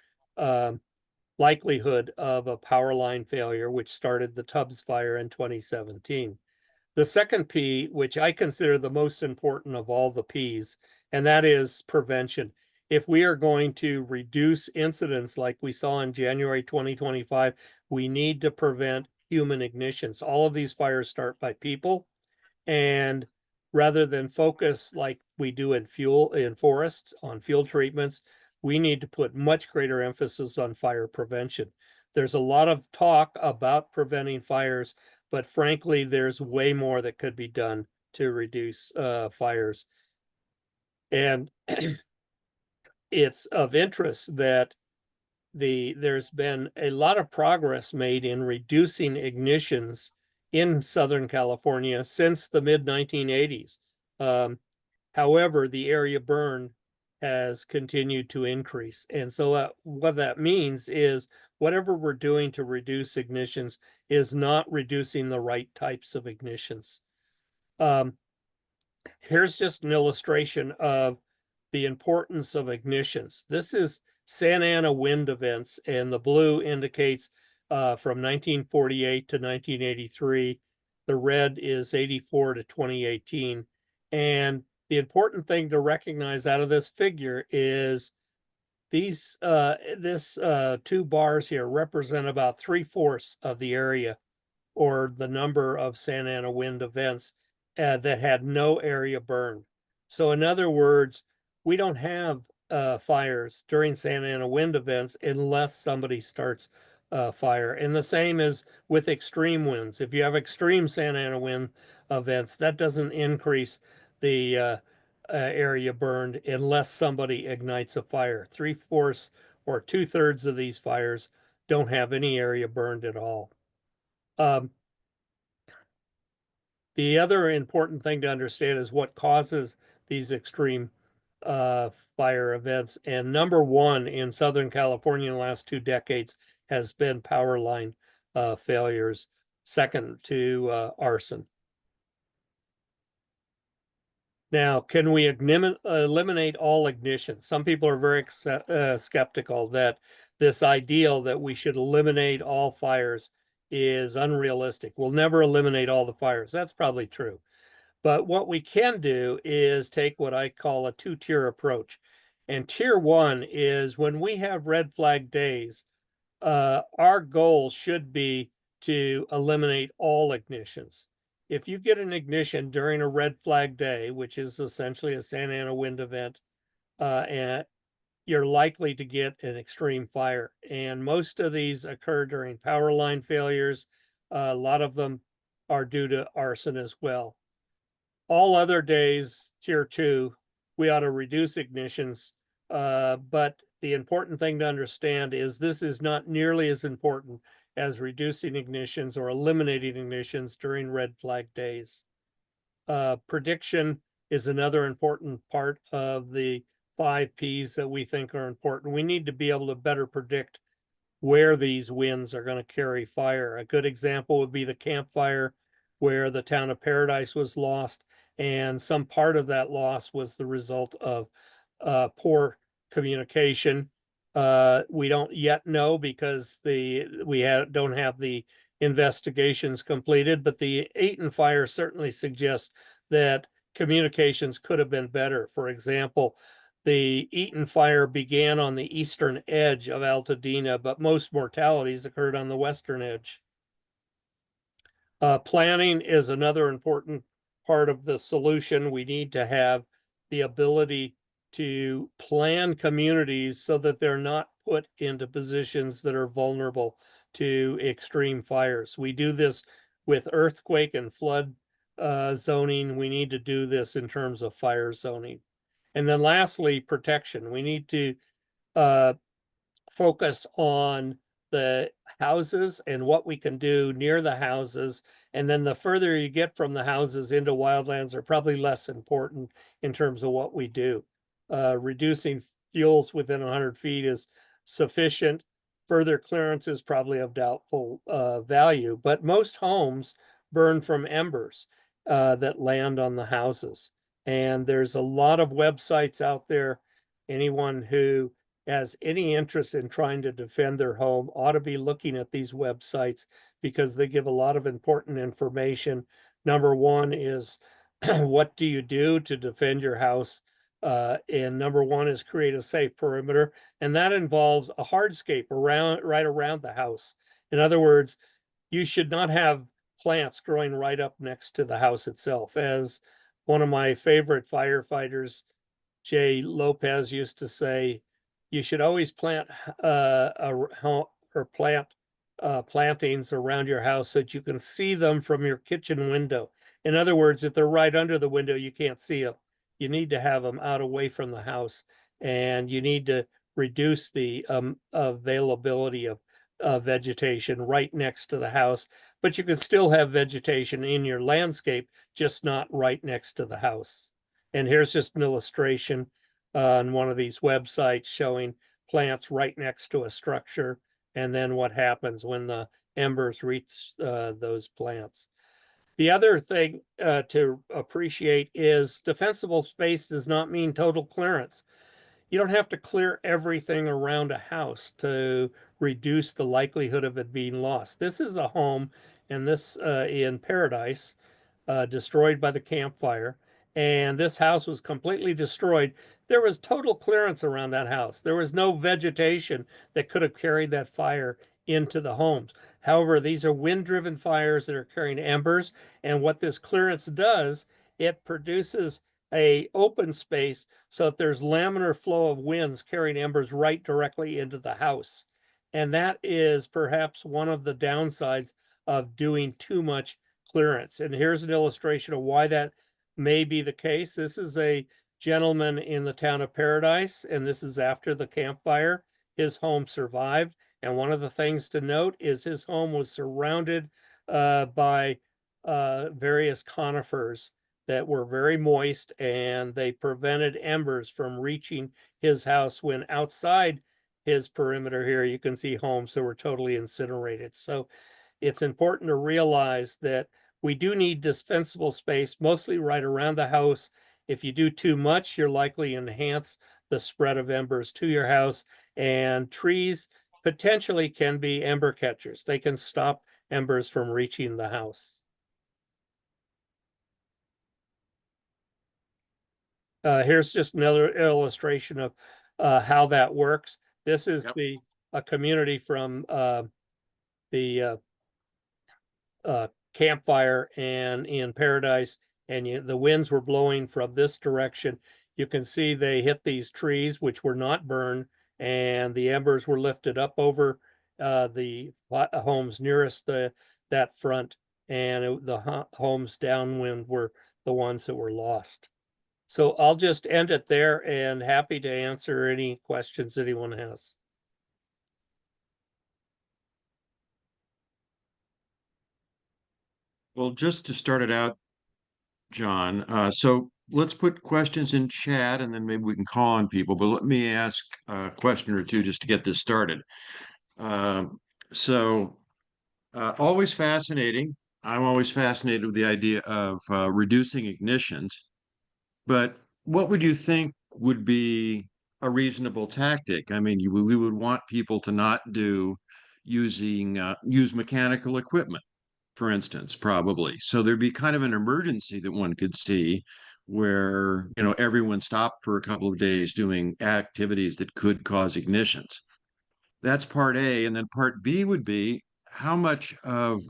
likelihood of a power line failure, which started the Tubbs fire in 2017. The second P, which I consider the most important of all the Ps, and that is prevention. If we are going to reduce incidents like we saw in January 2025, we need to prevent human ignitions. All of these fires start by people, and rather than focus like we do in forests on fuel treatments, we need to put much greater emphasis on fire prevention. There's a lot of talk about preventing fires, but frankly, there's way more that could be done to reduce fires. And it's of interest that there's been a lot of progress made in reducing ignitions in Southern California since the mid-1980s. However, the area burned has continued to increase. And so what that means is whatever we're doing to reduce ignitions is not reducing the right types of ignitions. Here's just an illustration of the importance of ignitions. This is Santa Ana wind events, and the blue indicates from 1948 to 1983. The red is 84 to 2018. And the important thing to recognize out of this figure is these two bars here represent about 3/4 of the area, or the number of Santa Ana wind events that had no area burned. So in other words, we don't have fires during Santa Ana wind events unless somebody starts a fire. And the same is with extreme winds. If you have extreme Santa Ana wind events, that doesn't increase the area burned unless somebody ignites a fire. 3/4 or 2/3 of these fires don't have any area burned at all. The other important thing to understand is what causes these extreme fire events. And number one in Southern California in the last 2 decades has been power line failures, second to arson. Now, can we eliminate all ignition? Some people are very skeptical that this ideal that we should eliminate all fires is unrealistic. We'll never eliminate all the fires. That's probably true. But what we can do is take what I call a two-tier approach. And tier one is when we have red flag days, our goal should be to eliminate all ignitions. If you get an ignition during a red flag day, which is essentially a Santa Ana wind event, and you're likely to get an extreme fire. And most of these occur during power line failures. A lot of them are due to arson as well. All other days, tier two, we ought to reduce ignitions. But the important thing to understand is this is not nearly as important as reducing ignitions or eliminating ignitions during red flag days. Prediction is another important part of the 5 Ps that we think are important. We need to be able to better predict where these winds are going to carry fire. A good example would be the Camp Fire, where the town of Paradise was lost, and some part of that loss was the result of poor communication. We don't yet know because don't have the investigations completed, but the Eaton Fire certainly suggests that communications could have been better. For example, the Eaton Fire began on the eastern edge of Altadena, but most mortalities occurred on the western edge. Planning is another important part of the solution. We need to have the ability to plan communities so that they're not put into positions that are vulnerable to extreme fires. We do this with earthquake and flood zoning. We need to do this in terms of fire zoning. And then lastly, protection. We need to focus on the houses and what we can do near the houses. And then the further you get from the houses into wildlands are probably less important in terms of what we do. Reducing fuels within 100 feet is sufficient. Further clearance is probably of doubtful value, but most homes burn from embers that land on the houses. And there's a lot of websites out there. Anyone who has any interest in trying to defend their home ought to be looking at these websites because they give a lot of important information. Number one is what do you do to defend your house? And number one is create a safe perimeter. And that involves a hardscape right around the house. In other words, you should not have plants growing right up next to the house itself. As one of my favorite firefighters, Jay Lopez, used to say, you should always plant plantings around your house so that you can see them from your kitchen window. In other words, if they're right under the window, you can't see them. You need to have them out away from the house, and you need to reduce the availability of vegetation right next to the house, but you can still have vegetation in your landscape, just not right next to the house. And here's just an illustration on one of these websites showing plants right next to a structure, and then what happens when the embers reach those plants. The other thing to appreciate is defensible space does not mean total clearance. You don't have to clear everything around a house to reduce the likelihood of it being lost. This is a home, and this in Paradise, destroyed by the Camp Fire, and this house was completely destroyed. There was total clearance around that house. There was no vegetation that could have carried that fire into the homes. However, these are wind-driven fires that are carrying embers, and what this clearance does, it produces a open space so that there's laminar flow of winds carrying embers right directly into the house. And that is perhaps one of the downsides of doing too much clearance. And here's an illustration of why that may be the case. This is a gentleman in the town of Paradise, and this is after the Camp Fire. His home survived. And one of the things to note is his home was surrounded by various conifers that were very moist, and they prevented embers from reaching his house. When outside his perimeter here, you can see homes that were totally incinerated. So it's important to realize that we do need defensible space, mostly right around the house. If you do too much, you're likely to enhance the spread of embers to your house. And trees potentially can be ember catchers. They can stop embers from reaching the house. Here's just another illustration of how that works. This is Yep. a community from the campfire and in Paradise, and the winds were blowing from this direction. You can see they hit these trees, which were not burned, and the embers were lifted up over the homes nearest that front, and the homes downwind were the ones that were lost. So I'll just end it there, and happy to answer any questions anyone has. Well, just to start it out, John, so let's put questions in chat and then maybe we can call on people, but let me ask a question or two just to get this started. Um, so always fascinating. I'm always fascinated with the idea of reducing ignitions, but what would you think would be a reasonable tactic? I mean, we would want people to not use mechanical equipment, for instance, probably. So there'd be kind of an emergency that one could see where, everyone stopped for a couple of days doing activities that could cause ignitions. That's part A. And then part B would be how much of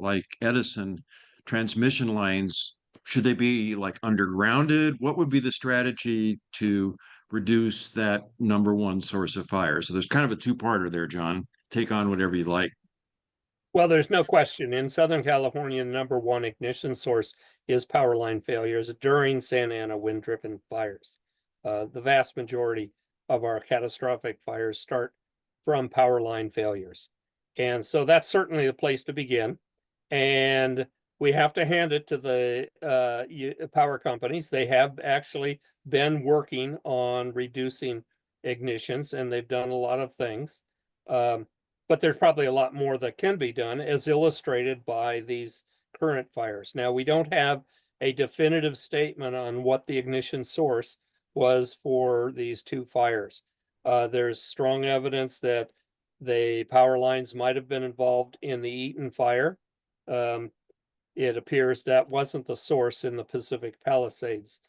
like Edison transmission lines should they be like undergrounded? What would be the strategy to reduce that number one source of fire? So there's kind of a two-parter there, John. Take on whatever you like. Well, there's no question. In Southern California, the number one ignition source is power line failures during Santa Ana wind-driven fires. The vast majority of our catastrophic fires start from power line failures. And so that's certainly the place to begin. And we have to hand it to the power companies. They have actually been working on reducing ignitions, and they've done a lot of things. But there's probably a lot more that can be done, as illustrated by these current fires. Now, we don't have a definitive statement on what the ignition source was for these two fires. There's strong evidence that the power lines might have been involved in the Eaton fire. It appears that wasn't the source in the Pacific Palisades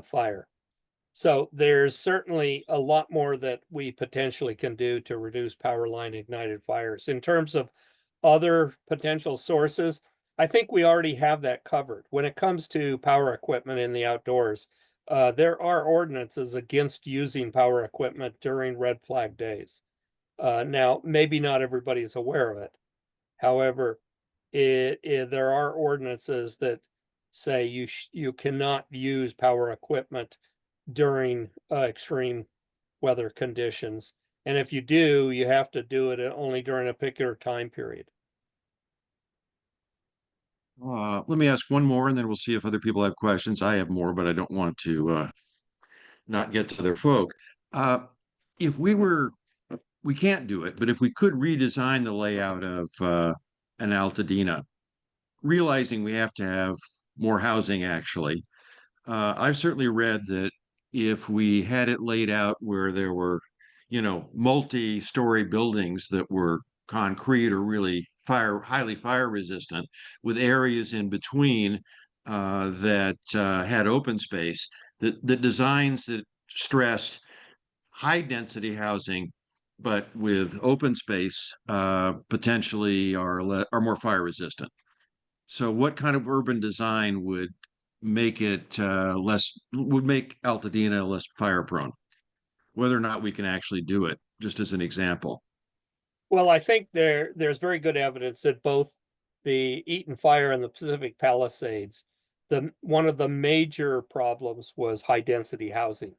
fire. So there's certainly a lot more that we potentially can do to reduce power line ignited fires. In terms of other potential sources, I think we already have that covered. When it comes to power equipment in the outdoors, there are ordinances against using power equipment during red flag days. Now, maybe not everybody's aware of it. However, there are ordinances that say you cannot use power equipment during extreme weather conditions. And if you do, you have to do it only during a particular time period. Let me ask one more and then we'll see if other people have questions. I have more, but I don't want to not get to their folk. If we can't do it, but if we could redesign the layout of an Altadena, realizing we have to have more housing actually, I've certainly read that if we had it laid out where there were, multi-story buildings that were concrete or really highly fire resistant, with areas in between that had open space, the designs that stressed high density housing, but with open space potentially are more fire resistant. So what kind of urban design would make it would make Altadena less fire prone? Whether or not we can actually do it, just as an example. Well, I think there's very good evidence that both the Eaton fire and the Pacific Palisades, one of the major problems was high density housing.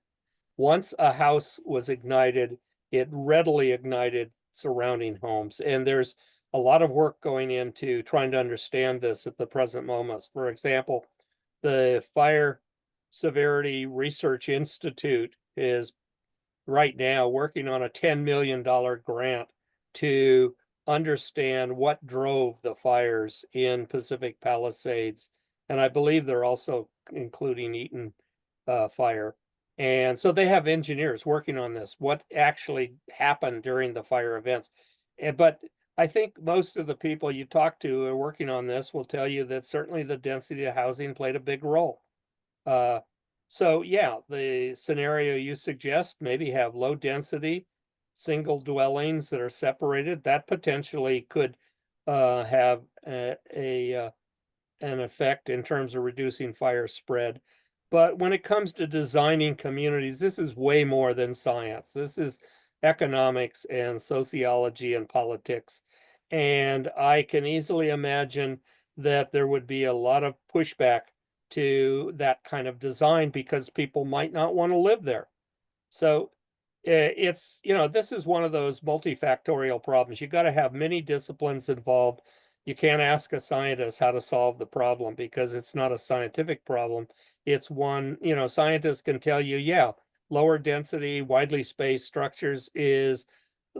Once a house was ignited, it readily ignited surrounding homes. And there's a lot of work going into trying to understand this at the present moment. For example, the Fire Severity Research Institute is right now working on a $10 million grant to understand what drove the fires in Pacific Palisades. And I believe they're also including Eaton fire. And so they have engineers working on this, what actually happened during the fire events. But I think most of the people you talk to who are working on this will tell you that certainly the density of housing played a big role. So yeah, the scenario you suggest, maybe have low density, single dwellings that are separated, that potentially could have an effect in terms of reducing fire spread. But when it comes to designing communities, this is way more than science. This is economics and sociology and politics. And I can easily imagine that there would be a lot of pushback to that kind of design because people might not want to live there. So it's, this is one of those multifactorial problems. You got to have many disciplines involved. You can't ask a scientist how to solve the problem because it's not a scientific problem. It's one, scientists can tell you, yeah, lower density, widely spaced structures is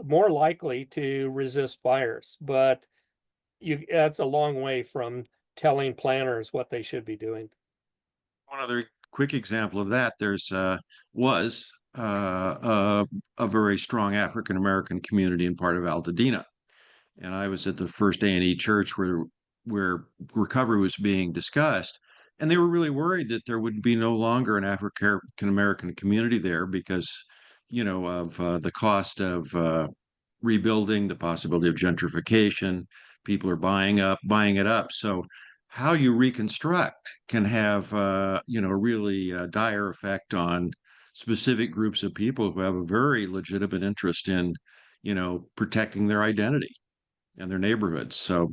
more likely to resist fires, but that's a long way from telling planners what they should be doing. One other quick example of that, was a very strong African American community in part of Altadena, and I was at the first A&E church where recovery was being discussed, and they were really worried that there would be no longer an African American community there because, of the cost of rebuilding, the possibility of gentrification. People are buying it up. So how you reconstruct can have, a really dire effect on specific groups of people who have a very legitimate interest in, protecting their identity and their neighborhoods. So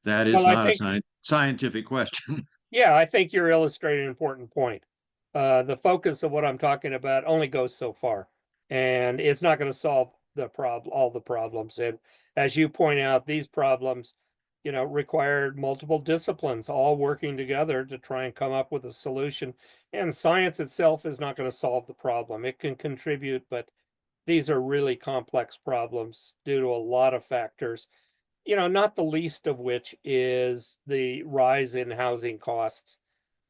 that is Well, I not a think scientific question. Yeah, I think you're illustrating an important point. The focus of what I'm talking about only goes so far, and it's not going to solve all the problems. And as you point out, these problems, require multiple disciplines all working together to try and come up with a solution. And science itself is not going to solve the problem. It can contribute, but these are really complex problems due to a lot of factors, not the least of which is the rise in housing costs,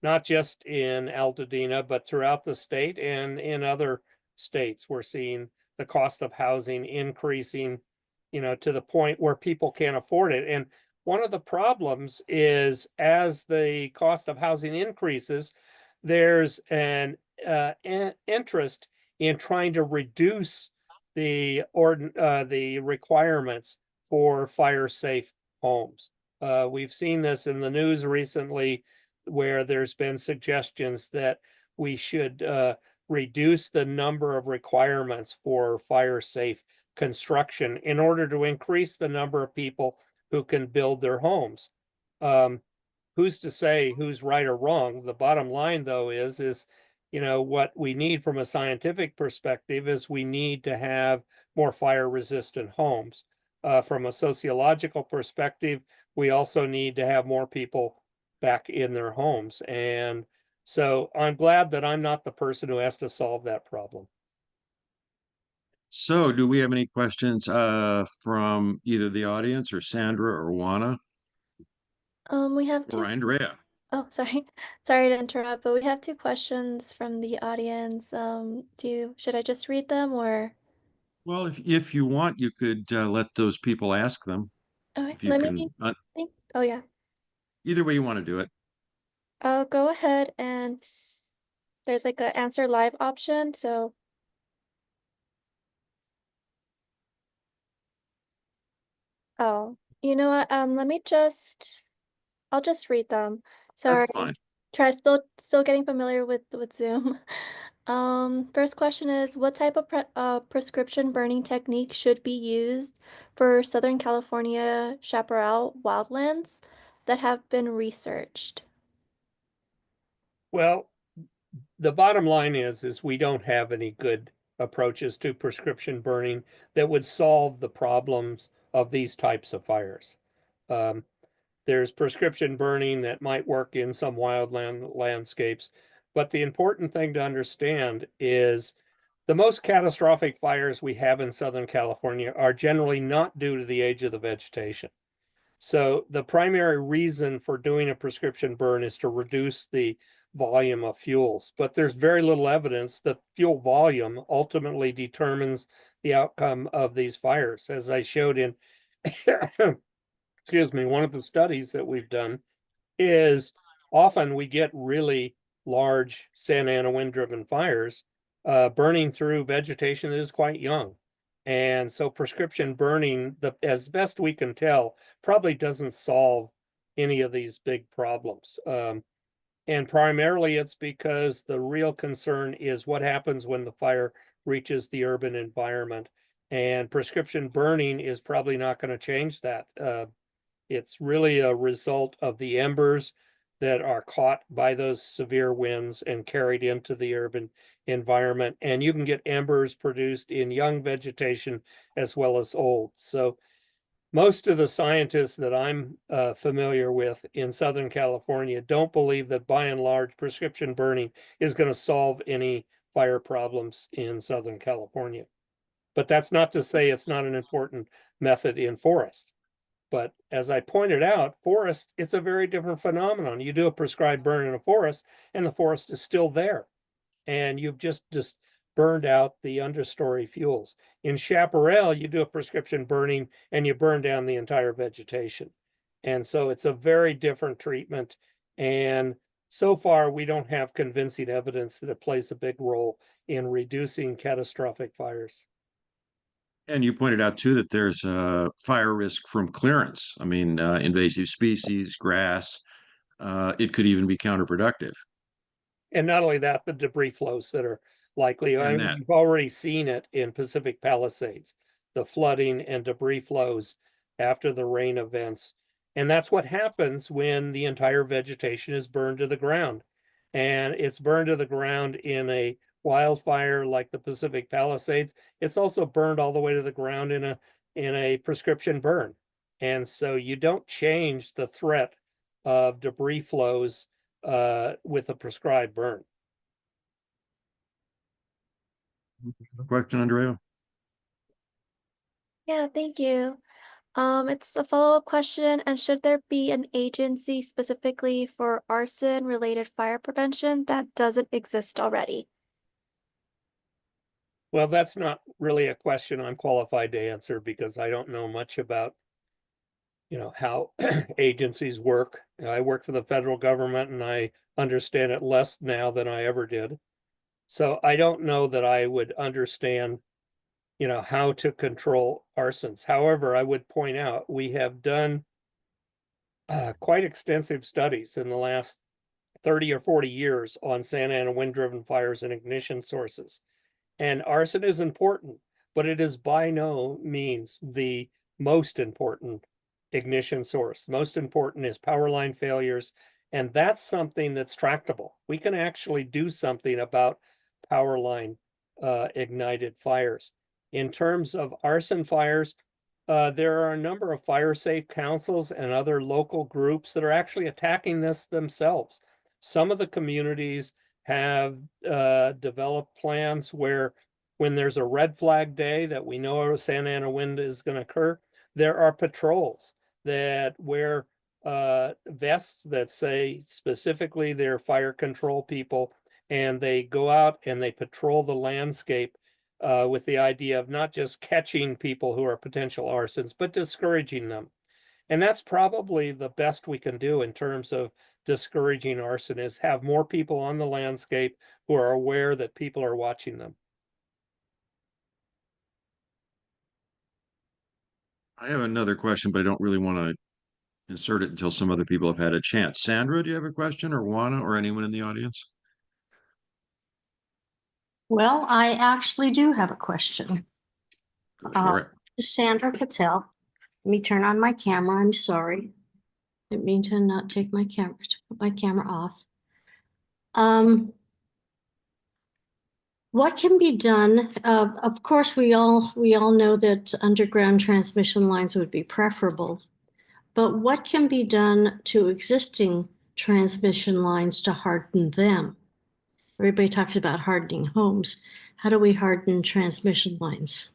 not just in Altadena, but throughout the state and in other states. We're seeing the cost of housing increasing, to the point where people can't afford it. And one of the problems is as the cost of housing increases, there's an interest in trying to reduce the requirements for fire safe homes. We've seen this in the news recently where there's been suggestions that we should reduce the number of requirements for fire safe construction in order to increase the number of people who can build their homes. Who's to say who's right or wrong? The bottom line, though, is what we need from a scientific perspective is we need to have more fire resistant homes. From a sociological perspective, we also need to have more people back in their homes. And so I'm glad that I'm not the person who has to solve that problem. So do we have any questions from either the audience or Sandra or Juana We have or two. Andrea? Oh, sorry. Sorry to interrupt, but we have two questions from the audience. Should I just read them or? Well, if you want, you could let those people ask them. Okay, If you let me can, think. Oh yeah. either way you want to do it. I'll go ahead and there's like a answer live option. So, oh, you know what? I'll just read them. That's Sorry. fine. Still getting familiar with Zoom. First question is, what type of prescription burning technique should be used for Southern California chaparral wildlands that have been researched? Well, the bottom line is we don't have any good approaches to prescription burning that would solve the problems of these types of fires. Um, there's prescription burning that might work in some wildland landscapes, but the important thing to understand is the most catastrophic fires we have in Southern California are generally not due to the age of the vegetation. So the primary reason for doing a prescription burn is to reduce the volume of fuels, but there's very little evidence that fuel volume ultimately determines the outcome of these fires. As I showed in, excuse me, one of the studies that we've done is often we get really large Santa Ana wind-driven fires burning through vegetation that is quite young. And so prescription burning, as best we can tell, probably doesn't solve any of these big problems. And primarily it's because the real concern is what happens when the fire reaches the urban environment. And prescription burning is probably not going to change that. It's really a result of the embers that are caught by those severe winds and carried into the urban environment. And you can get embers produced in young vegetation as well as old. So most of the scientists that I'm familiar with in Southern California don't believe that by and large prescription burning is going to solve any fire problems in Southern California. But that's not to say it's not an important method in forests. But as I pointed out, forest, it's a very different phenomenon. You do a prescribed burn in a forest and the forest is still there. And you've just burned out the understory fuels. In chaparral, you do a prescription burning and you burn down the entire vegetation. And so it's a very different treatment. And so far, we don't have convincing evidence that it plays a big role in reducing catastrophic fires. And you pointed out too that there's fire risk from clearance. I mean, invasive species, grass. It could even be counterproductive. And not only that, the debris flows that are likely. I And mean, that. we've already seen it in Pacific Palisades, the flooding and debris flows after the rain events. And that's what happens when the entire vegetation is burned to the ground. And it's burned to the ground in a wildfire like the Pacific Palisades. It's also burned all the way to the ground in a prescription burn. And so you don't change the threat of debris flows with a prescribed burn. Question, Andrea? Yeah, thank you. It's a follow-up question, and should there be an agency specifically for arson-related fire prevention that doesn't exist already? Well, that's not really a question I'm qualified to answer because I don't know much about, how agencies work. I work for the federal government and I understand it less now than I ever did. So I don't know that I would understand, how to control arsons. However, I would point out we have done quite extensive studies in the last 30 or 40 years on Santa Ana wind-driven fires and ignition sources. And arson is important, but it is by no means the most important ignition source. Most important is power line failures, and that's something that's tractable. We can actually do something about power line ignited fires. In terms of arson fires, there are a number of fire safe councils and other local groups that are actually attacking this themselves. Some of the communities have developed plans where when there's a red flag day that we know a Santa Ana wind is going to occur, there are patrols that wear vests that say specifically they're fire control people, and they go out and they patrol the landscape with the idea of not just catching people who are potential arsons, but discouraging them. And that's probably the best we can do in terms of discouraging arson, is have more people on the landscape who are aware that people are watching them. I have another question, but I don't really want to insert it until some other people have had a chance. Sandra, do you have a question, or Juana, or anyone in the audience? Well, I actually do have a question. Go for it. Sandra Cattell. Let me turn on my camera. I'm sorry. Didn't mean to not take my camera, to put my camera off. What can be done? Of course, we all know that underground transmission lines would be preferable, but what can be done to existing transmission lines to harden them? Everybody talks about hardening homes. How do we harden transmission lines?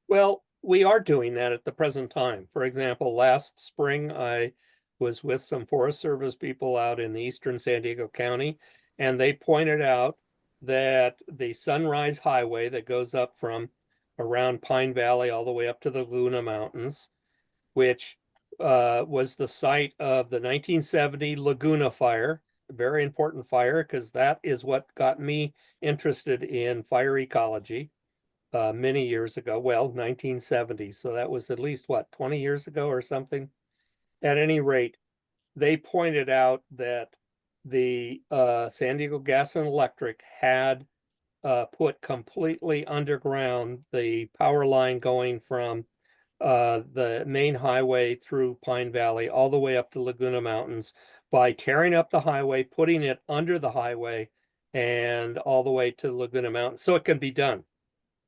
Well, we are doing that at the present time. For example, last spring, I was with some Forest Service people out in the eastern San Diego County, and they pointed out that the Sunrise Highway that goes up from around Pine Valley all the way up to the Laguna Mountains, which was the site of the 1970 Laguna fire, a very important fire because that is what got me interested in fire ecology many years ago. Well, 1970. So that was at least what, 20 years ago or something. At any rate, they pointed out that the San Diego Gas and Electric had put completely underground the power line going from the main highway through Pine Valley all the way up to Laguna Mountains by tearing up the highway, putting it under the highway, and all the way to Laguna Mountains. So it can be done.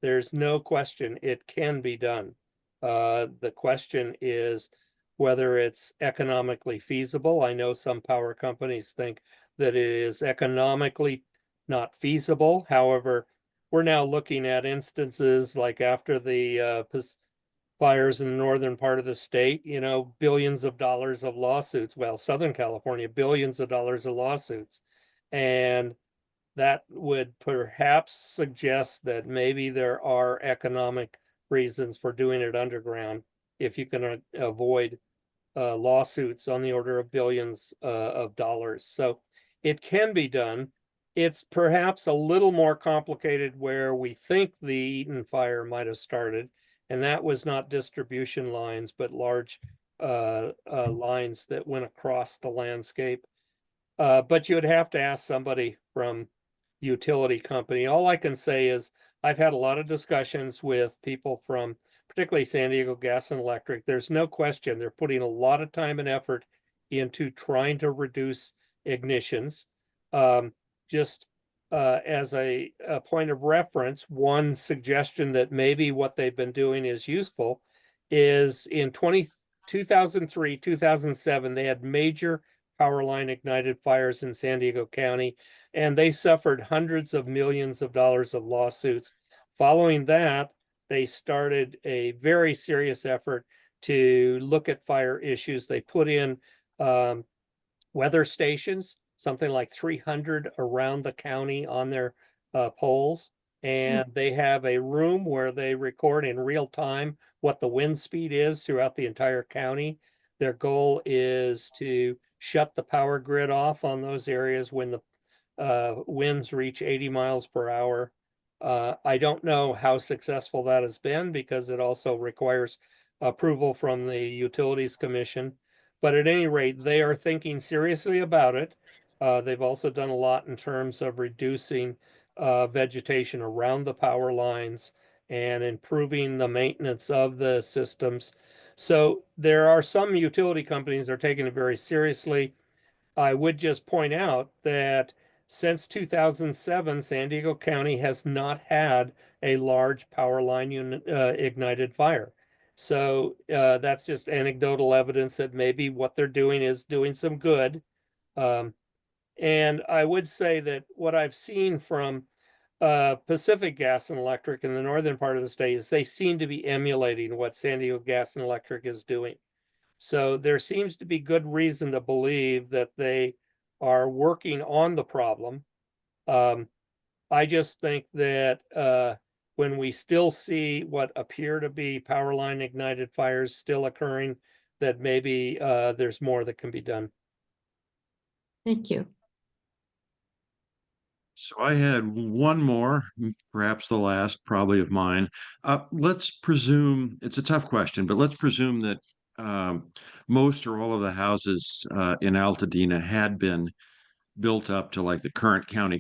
There's no question it can be done. The question is whether it's economically feasible. I know some power companies think that it is economically not feasible. However, we're now looking at instances like after the fires in the northern part of the state, you know, billions of dollars of lawsuits. Well, Southern California, billions of dollars of lawsuits. And that would perhaps suggest that maybe there are economic reasons for doing it underground if you can avoid lawsuits on the order of billions of dollars. So it can be done. It's perhaps a little more complicated where we think the Eaton fire might have started, and that was not distribution lines, but large lines that went across the landscape. But you would have to ask somebody from utility company. All I can say is I've had a lot of discussions with people from particularly San Diego Gas and Electric. There's no question they're putting a lot of time and effort into trying to reduce ignitions. Just as a point of reference, one suggestion that maybe what they've been doing is useful is in 2003, 2007, they had major power line ignited fires in San Diego County, and they suffered hundreds of millions of dollars of lawsuits. Following that, they started a very serious effort to look at fire issues. They put in weather stations, something like 300 around the county on their poles. And they have a room where they record in real time what the wind speed is throughout the entire county. Their goal is to shut the power grid off on those areas when the winds reach 80 miles per hour. I don't know how successful that has been because it also requires approval from the Utilities Commission. But at any rate, they are thinking seriously about it. They've also done a lot in terms of reducing vegetation around the power lines and improving the maintenance of the systems. So there are some utility companies that are taking it very seriously. I would just point out that since 2007, San Diego County has not had a large power line unit ignited fire. So that's just anecdotal evidence that maybe what they're doing is doing some good. And I would say that what I've seen from Pacific Gas and Electric in the northern part of the state is they seem to be emulating what San Diego Gas and Electric is doing. So there seems to be good reason to believe that they are working on the problem. I just think that when we still see what appear to be power line ignited fires still occurring, that maybe there's more that can be done. Thank you. So I had one more, perhaps the last, probably of mine. Let's presume, it's a tough question, but let's presume that most or all of the houses in Altadena had been built up to like the current county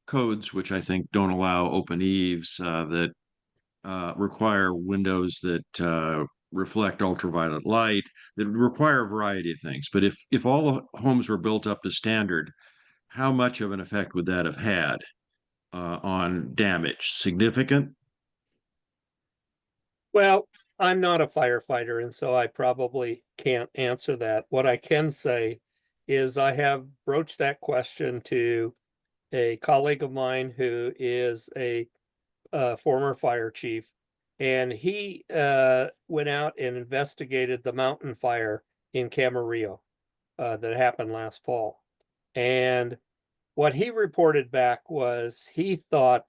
codes, which I think don't allow open eaves, that require windows that reflect ultraviolet light, that require a variety of things. But if all the homes were built up to standard, how much of an effect would that have had on damage? Significant? Well, I'm not a firefighter, and so I probably can't answer that. What I can say is I have broached that question to a colleague of mine who is a former fire chief, and he went out and investigated the mountain fire in Camarillo. that happened last fall. And what he reported back was he thought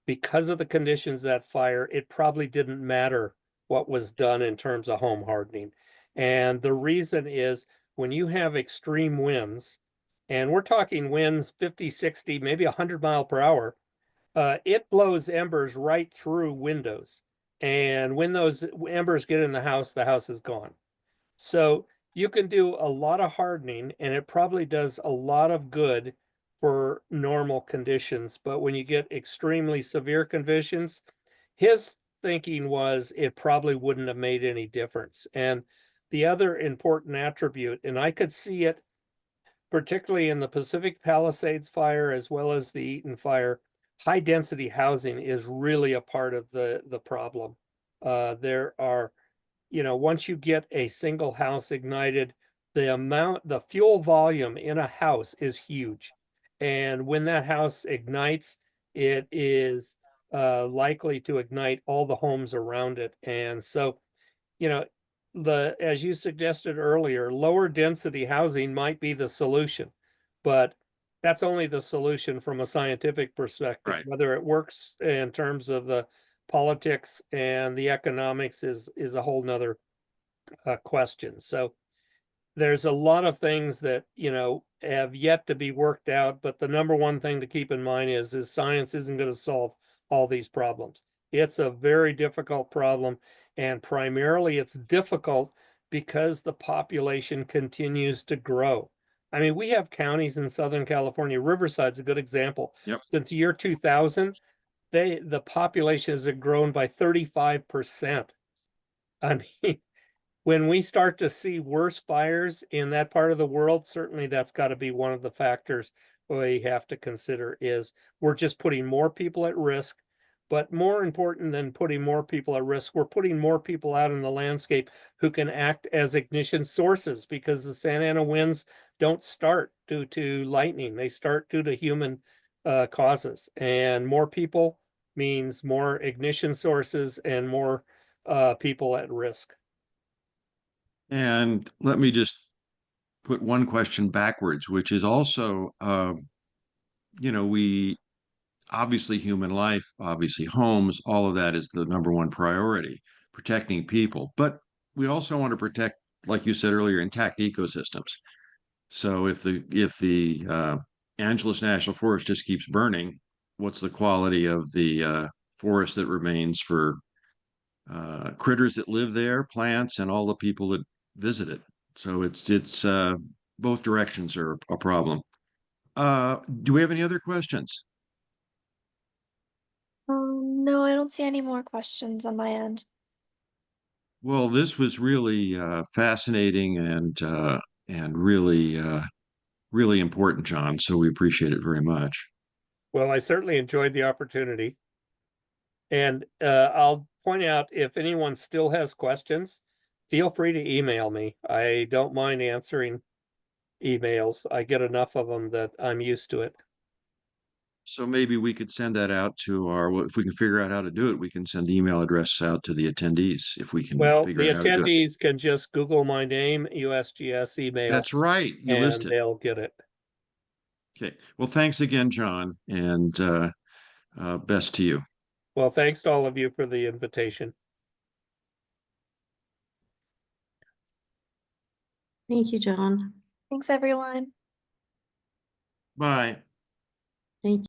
because of the conditions of that fire, it probably didn't matter what was done in terms of home hardening. And the reason is when you have extreme winds, and we're talking winds 50, 60, maybe 100 mile per hour, it blows embers right through windows. And when those embers get in the house is gone. So you can do a lot of hardening and it probably does a lot of good for normal conditions. But when you get extremely severe conditions, his thinking was it probably wouldn't have made any difference. And the other important attribute, and I could see it particularly in the Pacific Palisades fire as well as the Eaton fire, high density housing is really a part of the problem. There are, once you get a single house ignited, the fuel volume in a house is huge. And when that house ignites, it is likely to ignite all the homes around it. And so, you know, as you suggested earlier, lower density housing might be the solution, but that's only the solution from a scientific perspective. Right. Whether it works in terms of the politics and the economics is a whole nother question. So there's a lot of things that, have yet to be worked out, but the number one thing to keep in mind is science isn't going to solve all these problems. It's a very difficult problem, and primarily it's difficult because the population continues to grow. I mean, we have counties in Southern California, Riverside's a good example. Yep. Since the year 2000, the population has grown by 35%. I mean, when we start to see worse fires in that part of the world, certainly that's got to be one of the factors we have to consider is we're just putting more people at risk. But more important than putting more people at risk, we're putting more people out in the landscape who can act as ignition sources because the Santa Ana winds don't start due to lightning. They start due to human causes. And more people means more ignition sources and more people at risk. And let me just put one question backwards, which is also, we obviously human life, obviously homes, all of that is the number one priority, protecting people. But we also want to protect, like you said earlier, intact ecosystems. So if the Angeles National Forest just keeps burning, what's the quality of the forest that remains for critters that live there, plants, and all the people that visit it? So it's both directions are a problem. Do we have any other questions? No, I don't see any more questions on my end. Well, this was really fascinating and really important, Jon. So we appreciate it very much. Well, I certainly enjoyed the opportunity. And I'll point out if anyone still has questions, feel free to email me. I don't mind answering emails. I get enough of them that I'm used to it. So maybe we could send that out to well, if we can figure out how to do it, we can send the email address out to the attendees if we can Well, figure the out how to do it. attendees can just Google my name, USGS email, That's right. You and listed. they'll get it. Okay. Well, thanks again, Jon, and best to you. Well, thanks to all of you for the invitation. Thank you, Jon. Thanks, everyone. Bye. Thank you.